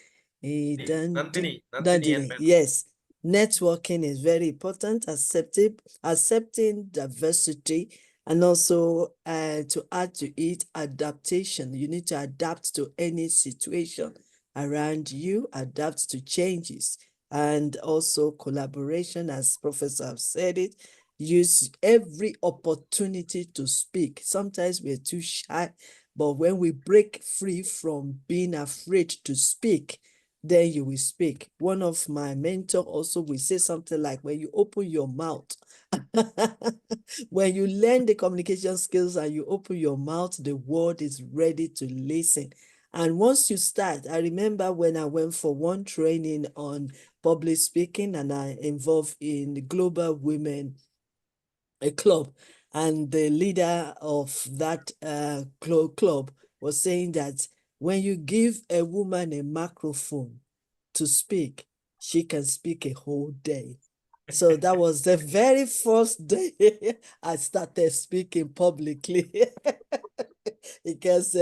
Nandini and Dandini. Mel. Yes. Networking is very important. Accepting diversity, and also to add to it, adaptation. You need to adapt to any situation around you, adapt to changes, and also collaboration, as Professor have said it. Use every opportunity to speak. Sometimes we're too shy, but when we break free from being afraid to speak, then you will speak. One of my mentors also will say something like, when you open your mouth, when you learn the communication skills and you open your mouth, the world is ready to listen. And once you start, I remember when I went for one training on public speaking and I involved in the Global Women Club, and the leader of that club was saying that when you give a woman a microphone to speak, she can speak a whole day. So that was the very first day I started speaking publicly. Because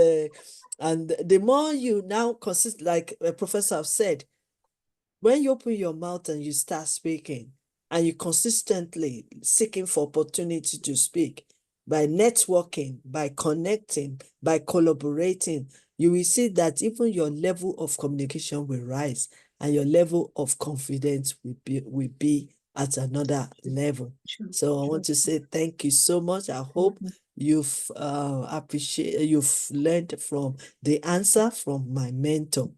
and the more you now consist, like a professor have said, when you open your mouth and you start speaking and you consistently seeking for opportunity to speak, by networking, by connecting, by collaborating, you will see that even your level of communication will rise and your level of confidence will be at another level. So I want to say thank you so much. I hope you've you've learned from the answer from my mentor.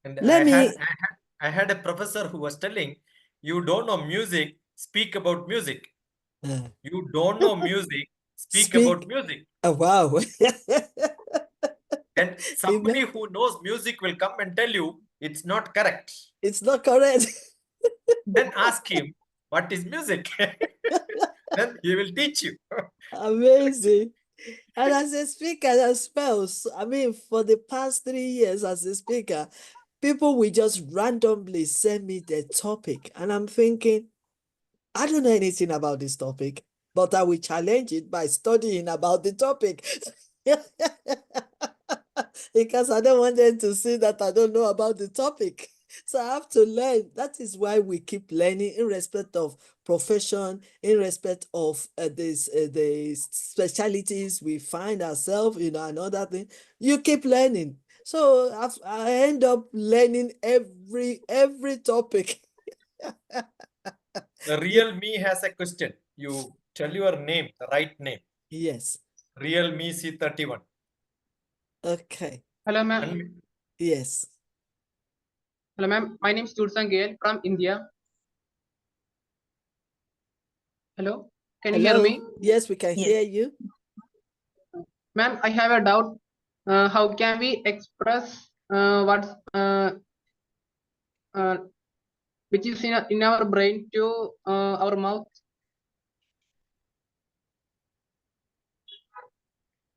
And Let me I had a professor who was telling, you don't know music, speak about music. You don't know music, speak about speak. music. Oh, wow. And somebody who knows music will come and tell you it's not correct. It's not correct. Then ask him, what is music? Then he will teach you. Amazing. And as a speaker as well, I mean, for the past 3 years as a speaker, people will just randomly send me the topic. And I'm thinking, I don't know anything about this topic, but I will challenge it by studying about the topic. Because I don't want them to see that I don't know about the topic. So I have to learn. That is why we keep learning in respect of profession, in respect of the specialities we find ourselves, another thing. You keep learning. So I end up learning every topic. The real me has a question. You tell your name, the right name. Yes. Real me C31. Okay. Hello, ma'am. Yes. Hello, ma'am. My name is Tulsan Gail from India. Hello. Can you hear Hello? me? Yes, we can hear you. Ma'am, I have a doubt. How can we express what's which is in our brain to our mouth?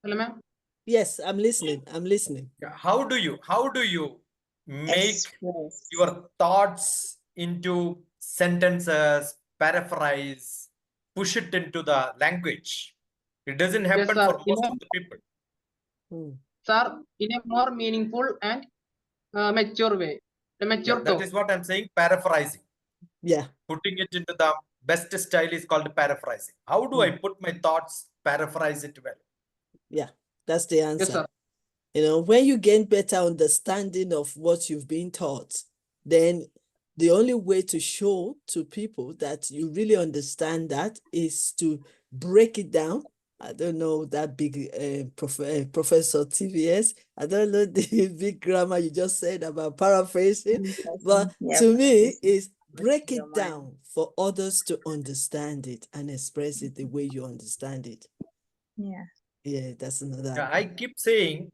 Hello, ma'am. Yes, I'm listening. I'm listening. How do you make your thoughts into sentences, paraphrase, push it into the language? It doesn't happen sir. for most of the people. Sir, in a more meaningful and mature way. A mature Yeah, that is what I'm saying, paraphrasing. Yeah. Putting it into the best style is called paraphrasing. How do I put my thoughts, paraphrase it well? Yeah, that's the answer. Yes, sir. When you gain better understanding of what you've been taught, then the only way to show to people that you really understand that is to break it down. I don't know that big Professor TVS. I don't know the big grammar you just said about paraphrasing, but to me, is break it down for others to understand it and express it the way you understand it. Yeah. Yeah, that's another. Yeah, I keep saying,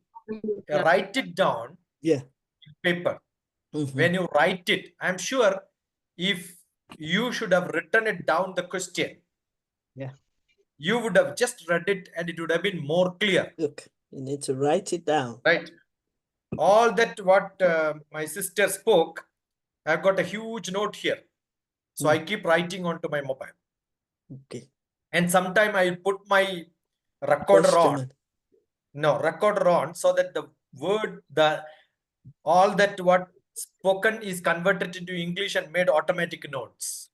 write it down. Yeah. Paper. When you write it, I'm sure if you should have written it down the question, yeah, you would have just read it and it would have been more clear. Look, you need to write it down. Right. All that what my sister spoke, I've got a huge note here. So I keep writing onto my mobile. Okay. And sometime I put my recorder on. No, recorder on so that the word, all that what spoken is converted into English and made automatic notes.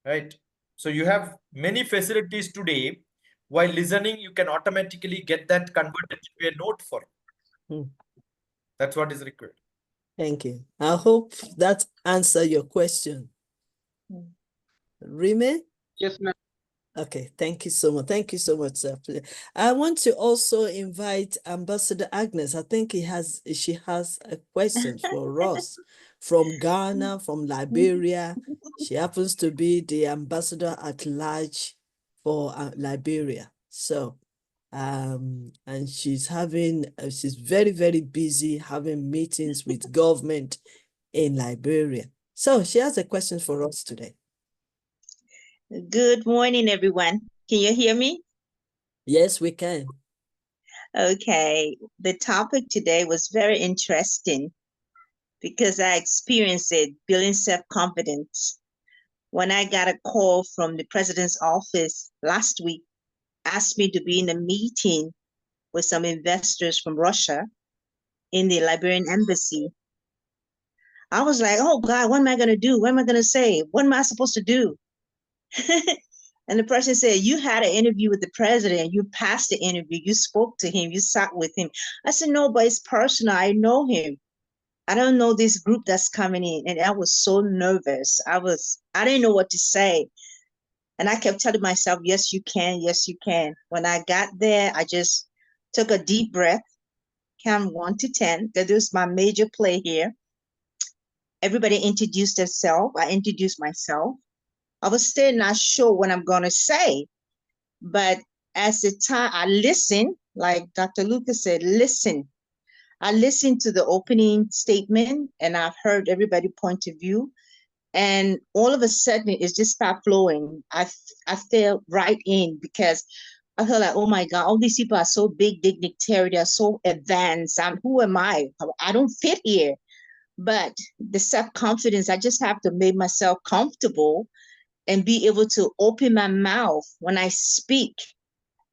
Right. So you have many facilities today. While listening, you can automatically get that converted into a note for you. That's what is required. Thank you. I hope that answers your question. Rime? Yes, ma'am. Okay, thank you so much. Thank you so much, sir. I want to also invite Ambassador Agnes. I think she has a question for us from Ghana, from Liberia. She happens to be the ambassador at large for Liberia. So, and she's she's very, very busy having meetings with government in Liberia. So she has a question for us today. Good morning, everyone. Can you hear me? Yes, we can. Okay. The topic today was very interesting because I experienced it, building self-confidence. When I got a call from the president's office last week, asked me to be in a meeting with some investors from Russia in the Liberian embassy. I was like, oh God, what am I going to do? What am I going to say? What am I supposed to do? And the person said, you had an interview with the president. You passed the interview. You spoke to him. You sat with him. I said, no, but it's personal. I know him. I don't know this group that's coming in. And I was so nervous. I didn't know what to say. And I kept telling myself, yes, you can. Yes, you can. When I got there, I just took a deep breath, count 1 to 10, because this was my major play here. Everybody introduced themselves. I introduced myself. I was still not sure what I'm going to say. But as the time I listened, like Dr. Lucas said, listen. I listened to the opening statement and I've heard everybody's point of view. And all of a sudden, it just stopped flowing. I fell right in because I feel like, oh my God, all these people are so big, dignitary, they're so advanced. Who am I? I don't fit here. But the self-confidence, I just have to make myself comfortable and be able to open my mouth when I speak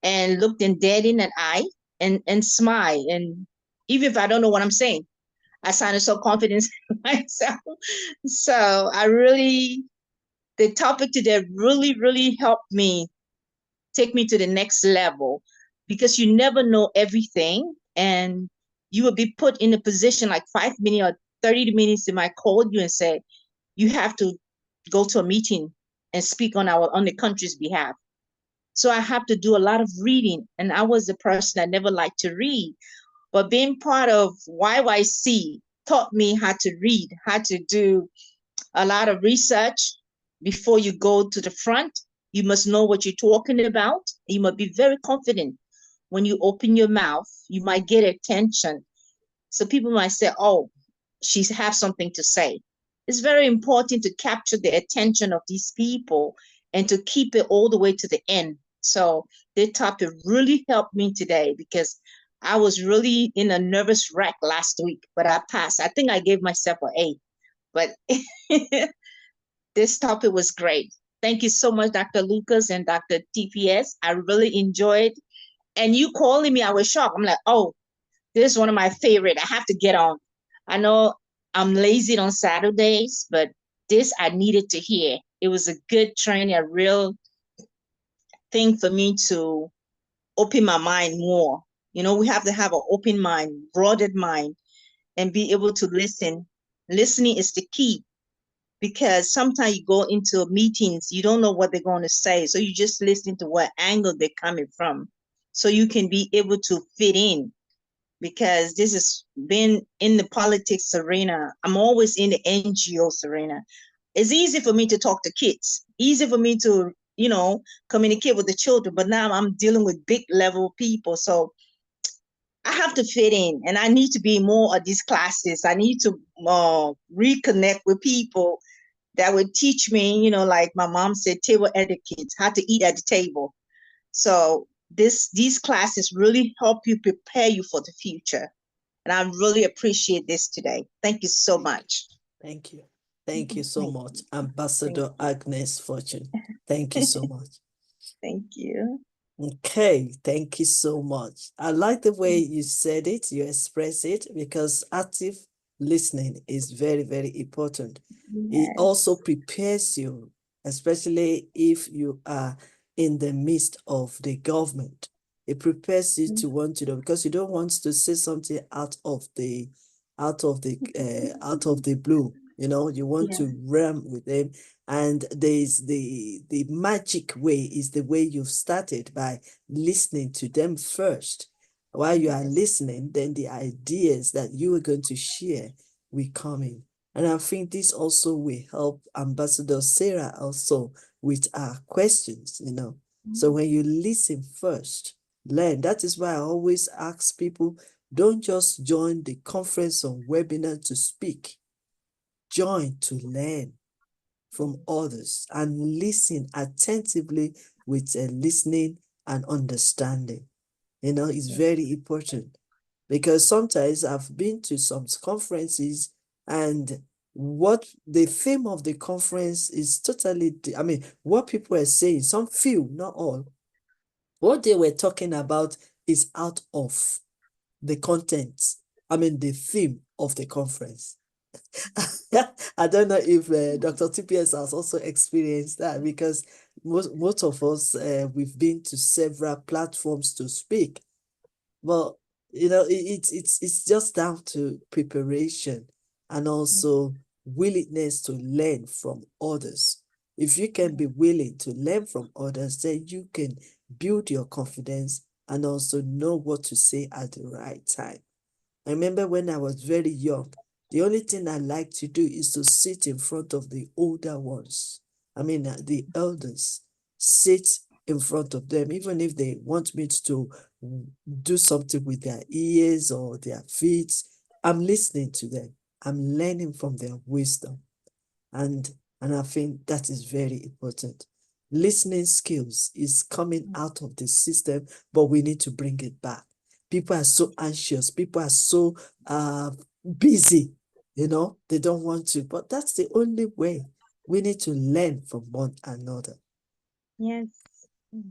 and look them dead in the eye and smile. And even if I don't know what I'm saying, I sounded so confident in myself. So the topic today really helped me take me to the next level, because you never know everything, and you will be put in a position like 5 minutes or 30 minutes. They might call you and say, you have to go to a meeting and speak on the country's behalf. So I have to do a lot of reading, and I was the person that never liked to read. But being part of YYC taught me how to read, how to do a lot of research before you go to the front. You must know what you're talking about. You must be very confident. When you open your mouth, you might get attention. So people might say, oh, she has something to say. It's very important to capture the attention of these people and to keep it all the way to the end. So this topic really helped me today, because I was really in a nervous wreck last week, but I passed. I think I gave myself an A. But this topic was great. Thank you so much, Dr. Lucas and Dr. TPS. I really enjoyed. And you calling me, I was shocked. I'm like, oh, this is one of my favorite. I have to get on. I know I'm lazy on Saturdays, but this I needed to hear. It was a good training, a real thing for me to open my mind more. You know, we have to have an open mind, broadened mind, and be able to listen. Listening is the key, because sometimes you go into meetings, you don't know what they're going to say. So you just listen to what angle they're coming from, so you can be able to fit in. Because this has been in the politics arena. I'm always in the NGOs arena. It's easy for me to talk to kids, easy for me to, communicate with the children, but now I'm dealing with big level people. So I have to fit in, and I need to be more of these classes. I need to reconnect with people that would teach me, like my mom said, table etiquette, how to eat at the table. So these classes really help you, prepare you for the future. And I really appreciate this today. Thank you so much. Thank you. Thank you so much, Ambassador Agnes Fortune. Thank you so much. Thank you. Okay, thank you so much. I like the way you said it, you express it, because active listening is very important. It also prepares you, especially if you are in the midst of the government. It prepares you to want to know, because you don't want to say something out of the blue. You want to run with them. And there's the magic way is the way you've started, by listening to them first. While you are listening, then the ideas that you are going to share will come in. And I think this also will help Ambassador Sarah also with our questions, So when you listen first, learn. That is why I always ask people, don't just join the conference or webinar to speak. Join to learn from others and listen attentively with listening and understanding. It's very important, because sometimes I've been to some conferences, and what the theme of the conference is totally, what people are saying, some few, not all, what they were talking about is out of the content, the theme of the conference. I don't know if Dr. TPS has also experienced that, because most of us, we've been to several platforms to speak. Well, it's just down to preparation and also willingness to learn from others. If you can be willing to learn from others, then you can build your confidence and also know what to say at the right time. I remember when I was very young, the only thing I like to do is to sit in front of the older ones. The elders, sit in front of them, even if they want me to do something with their ears or their feet. I'm listening to them. I'm learning from their wisdom. And I think that is very important. Listening skills is coming out of the system, but we need to bring it back. People are so anxious. People are so busy, you know, they don't want to, but that's the only way. We need to learn from one another. Yes.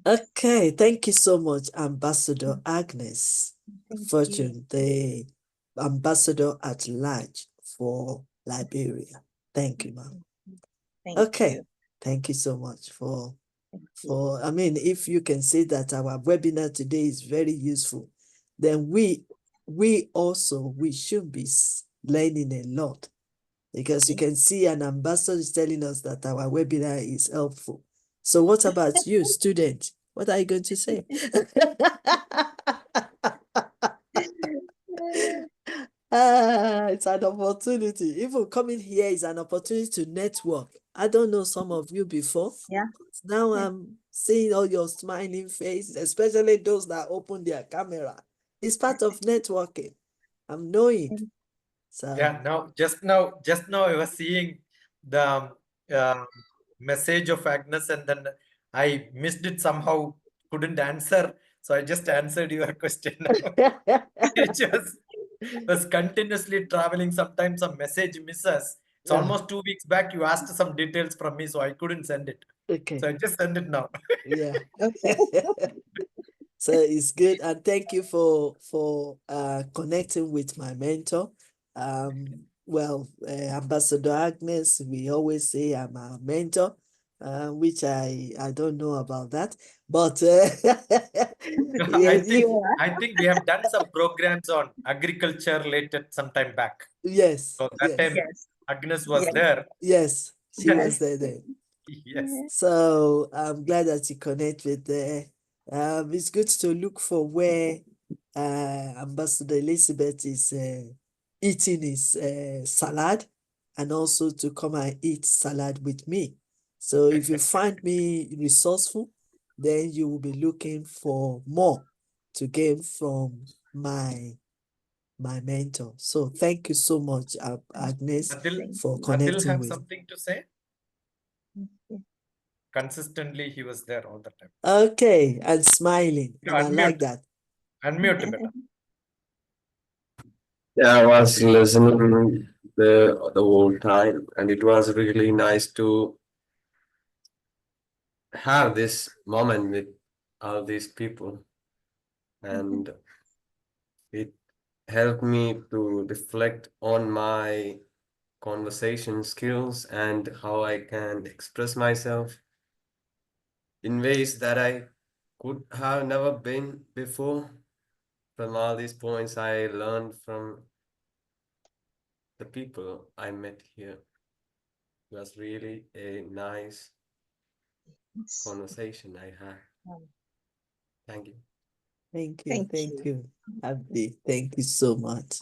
Okay, thank you so much, Ambassador Agnes Thank Fortune, the ambassador at large for Liberia. Thank you, ma'am. Thank Okay, you. thank you so much for, Thank you. I mean, if you can say that our webinar today is very useful, then we should be learning a lot, because you can see an ambassador is telling us that our webinar is helpful. So what about you, student? What are you going to say? It's an opportunity. Even coming here is an opportunity to network. I don't know some of you before. Yeah. Now Yeah. I'm seeing all your smiling faces, especially those that open their camera. It's part of networking. I'm knowing. So Yeah, just now I was seeing the message of Agnes, and then I missed it somehow, couldn't answer. So I just answered your question. It was continuously traveling. Sometimes some message misses. It's Yeah. almost 2 weeks back. You asked some details from me, so I couldn't send it. Okay. So I just send it now. Yeah. Okay. So it's good, and thank you for connecting with my mentor. Well, Ambassador Agnes, we always say I'm a mentor, which I don't know about that, but yes, I think we have done some programs on agriculture related some time back. yes, So that time Yes. Agnes was Yes. there. yes, she Yes. was there then. Yes. So I'm glad that you connect with the. It's good to look for where Ambassador Elizabeth is eating his salad, and also to come and eat salad with me. So if you find me resourceful, then you will be looking for more to gain from my mentor. So thank you so much, Agnes, Adil, for Adil connecting have with. something to say? Consistently, he was there all the time. Okay, and smiling, and I like Unmute. that. Unmute better. Yeah, I was listening the whole time, and it was really nice to have this moment with all these people, and it helped me to reflect on my conversation skills and how I can express myself in ways that I could have never been before. From all these points, I learned from the people I met here. It was really a nice conversation I had. Thank you. Thank you, Thank thank you. you, Abdi. Thank you so much.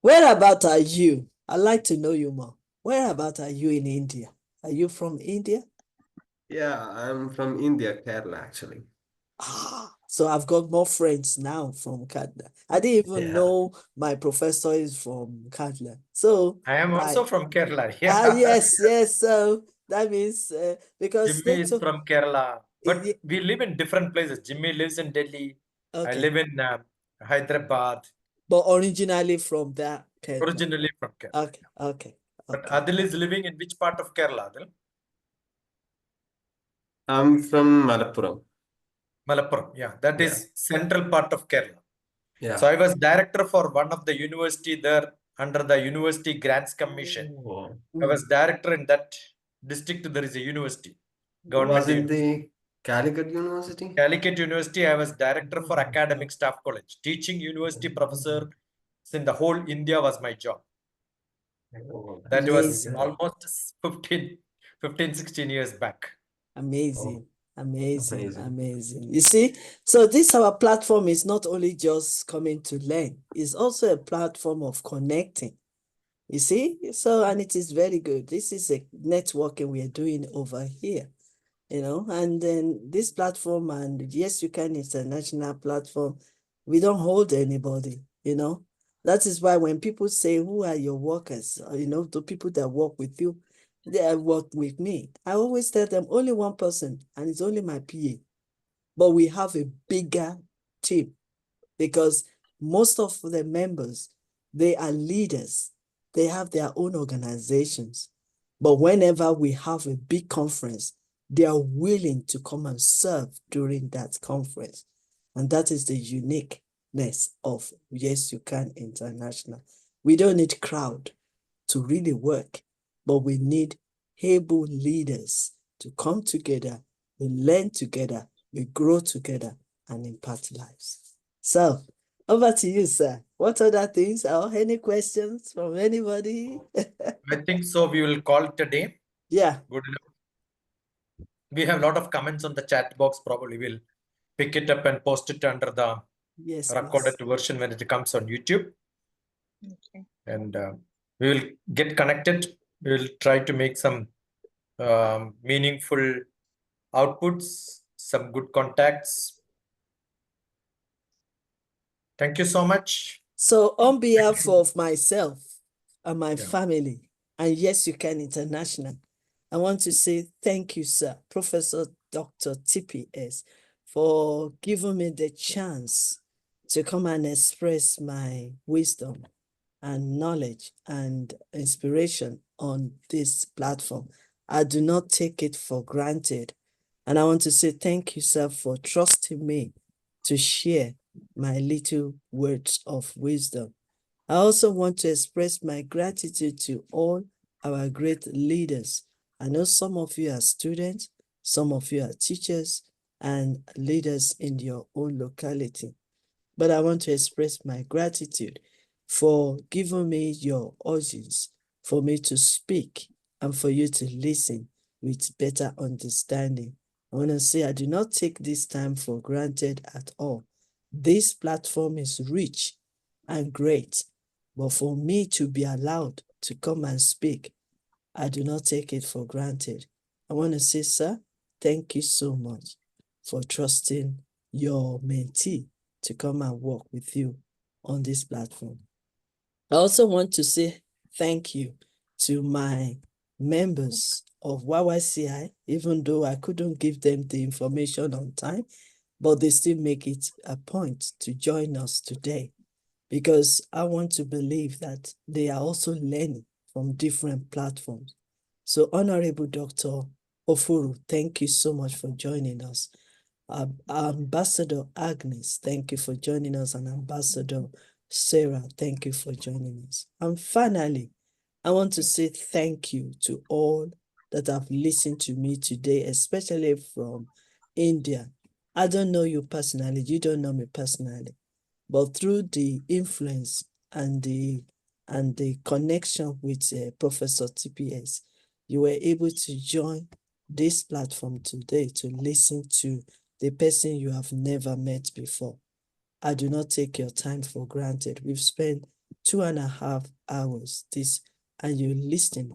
Where about are you? I'd like to know you more. Where about are you in India? Are you from India? Yeah, I'm from India, Kerala, actually. So I've got more friends now from Kerala. I didn't even Yeah. know my professor is from Kerala. So I am also from Kerala. Yeah. yes, yes. So that means because Jimmy is they from Kerala, but Ye- we live in different places. Jimmy lives in Delhi. I okay, live in Hyderabad. but originally from that Kerala. Originally from Kerala. Okay, okay, But okay. Adil is living in which part of Kerala, Adil? I'm from Malappuram. Malappuram. Yeah, that Yeah. is central part of Kerala. Yeah. So I was director for one of the university there under the University Grants Commission. Oh. I was director in that district. There is a university, government Was it university. the Calicut University? Calicut University, I was director for academic staff college. Teaching university professor in the whole India was my job. Oh, That was Amazing. almost 15, 16 years back. Amazing. Amazing, amazing. amazing. You see, so this our platform is not only just coming to learn, it's also a platform of connecting. You see, so and it is very good. This is a networking we are doing over here, you know, and then this platform, and YYCI is a national platform. We don't hold anybody, you know. That is why when people say, who are your workers? You know, the people that work with you, they work with me. I always tell them only one person, and it's only my PA. But we have a bigger team because most of the members, they are leaders. They have their own organizations. But whenever we have a big conference, they are willing to come and serve during that conference. And that is the uniqueness of Yes You Can International. We don't need crowd to really work, but we need able leaders to come together, we learn together, we grow together and impact lives. So over to you, sir. What other things or any questions from anybody? I think so. We will call it a day. Yeah. Good enough. We have a lot of comments on the chat box. Probably we'll pick it up and post it under the recorded version when it comes on YouTube. Okay. And we will get connected. We will try to make some meaningful outputs, some good contacts. Thank you so much. So on behalf of myself and my family, and Yes You Can International, I want to say thank you, sir, Professor Dr. TPS, for giving me the chance to come and express my wisdom and knowledge and inspiration on this platform. I do not take it for granted. And I want to say thank you, sir, for trusting me to share my little words of wisdom. I also want to express my gratitude to all our great leaders. I know some of you are students, some of you are teachers and leaders in your own locality. But I want to express my gratitude for giving me your audience, for me to speak and for you to listen with better understanding. I want to say I do not take this time for granted at all. This platform is rich and great, but for me to be allowed to come and speak, I do not take it for granted. I want to say, sir, thank you so much for trusting your mentee to come and work with you on this platform. I also want to say thank you to my members of YYCI, even though I couldn't give them the information on time, but they still make it a point to join us today because I want to believe that they are also learning from different platforms. So Honorable Dr. Ofuru, thank you so much for joining us. Ambassador Agnes, thank you for joining us, and Ambassador Sarah, thank you for joining us. And finally, I want to say thank you to all that have listened to me today, especially from India. I don't know you personally, you don't know me personally, but through the influence and the connection with Professor TPS, you were able to join this platform today to listen to the person you have never met before. I do not take your time for granted. We've spent 2.5 hours and you listen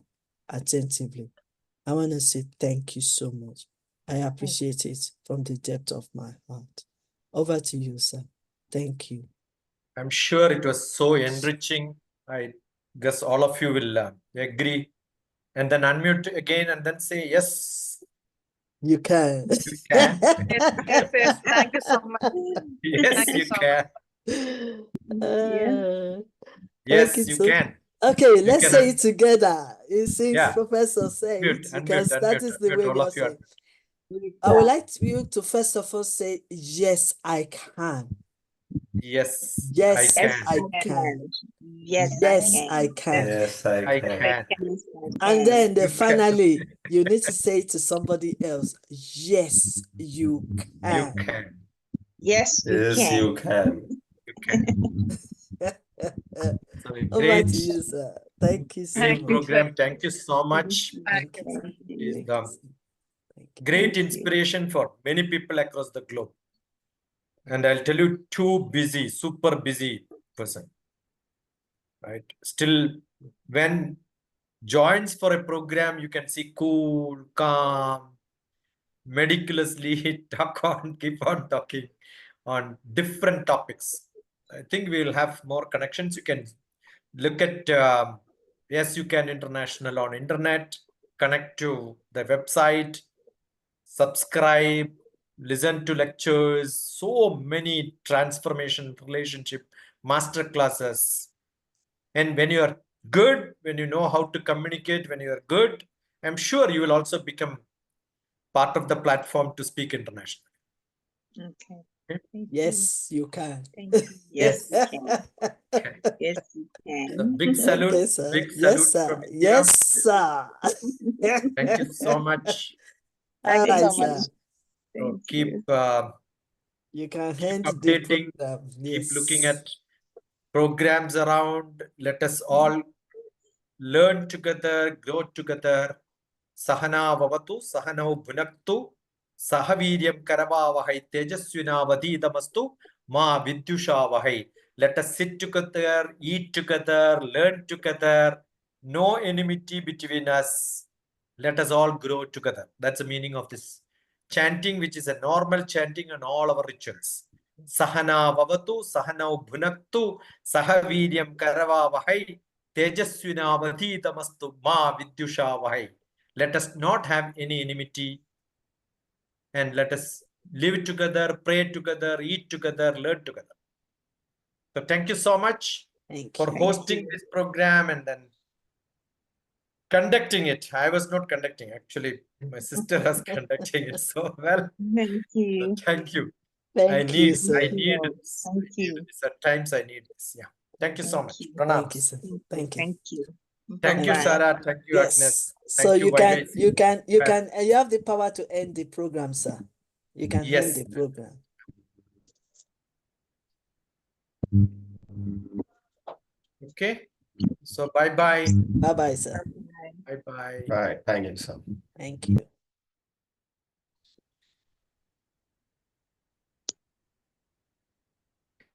attentively. I want to say thank you so much. I appreciate it from the depth of my heart. Over to you, sir. Thank you. I'm sure it was so enriching. I guess all of you will agree. And then unmute again and then say, yes. You can. You can. Yes. Thank you so much. Yes, Thank you so can. Thank Yes, you, you sir. can. Okay, let's can say it together. Since Yeah. Professor said it, because that is the way all we are of you saying. I would like you to first of all say, yes, I can. Yes, Yes, I Yes, can. I can. Yes, Yes, I I can. can. Yes, I I can. can. Yes, I And can. then You can. finally, you need to say to somebody else, yes, you You can. can. Yes, you Yes, can. you can. You can. So Over great, to you, sir. Thank you so great much. program. Thank you so much. Thank you. Thank Is you. the Thank you. great Thank you. inspiration for many people across the globe. And I'll tell you, super busy person, right? Still, when joins for a program, you can see cool, calm, meticulously keep on talking on different topics. I think we will have more connections. You can look at Yes You Can International on internet. connect to the website, subscribe, listen to lectures, so many transformation, relationship, master classes. And when you are good, when you know how to communicate, when you are good, I'm sure you will also become part of the platform to speak internationally. Okay. Okay? Thank Yes, you can. you. Thank you. Yes, you can. Okay. Yes, you So can. big salute, Okay, sir. big Yes, salute sir. from India. Yes, sir. Thank you so much. All Thank you right, so much. sir. So Thank keep you. You can keep hand the updating, program. keep looking Yes. at programs around. Let us all learn together, grow together. Sahana vavatu, sahanau bhunaktu, sahaviryam karavavahai, tejasvinavadidamastu, ma vidyushavahai. Let us sit together, eat together, learn together. No enmity between us. Let us all grow together. That's the meaning of this chanting, which is a normal chanting on all our rituals. Sahana vavatu, sahanau bhunaktu, sahaviryam karavavahai, tejasvinavadidamastu, ma vidyushavahai. Let us not have any enmity and let us live together, pray together, eat together, learn together. So thank you so much for hosting this program and then conducting it. I was not conducting, actually. My sister was conducting it so well. Thank you. So thank you. Thank you, sir. I need this. Thank you. At times I need this. Yeah. Thank you so Thank much. you. Thank you, Pranams. sir. Thank you. Thank you. Thank you. Thank you, Bye-bye. Sarah. Thank you, Yes. Agnes. So Thank you can, YYCI. you have the power to end the program, sir. You can end Yes. the program. Okay. So bye-bye. Bye-bye, sir. Bye-bye. Right. Thank you, sir. Thank you.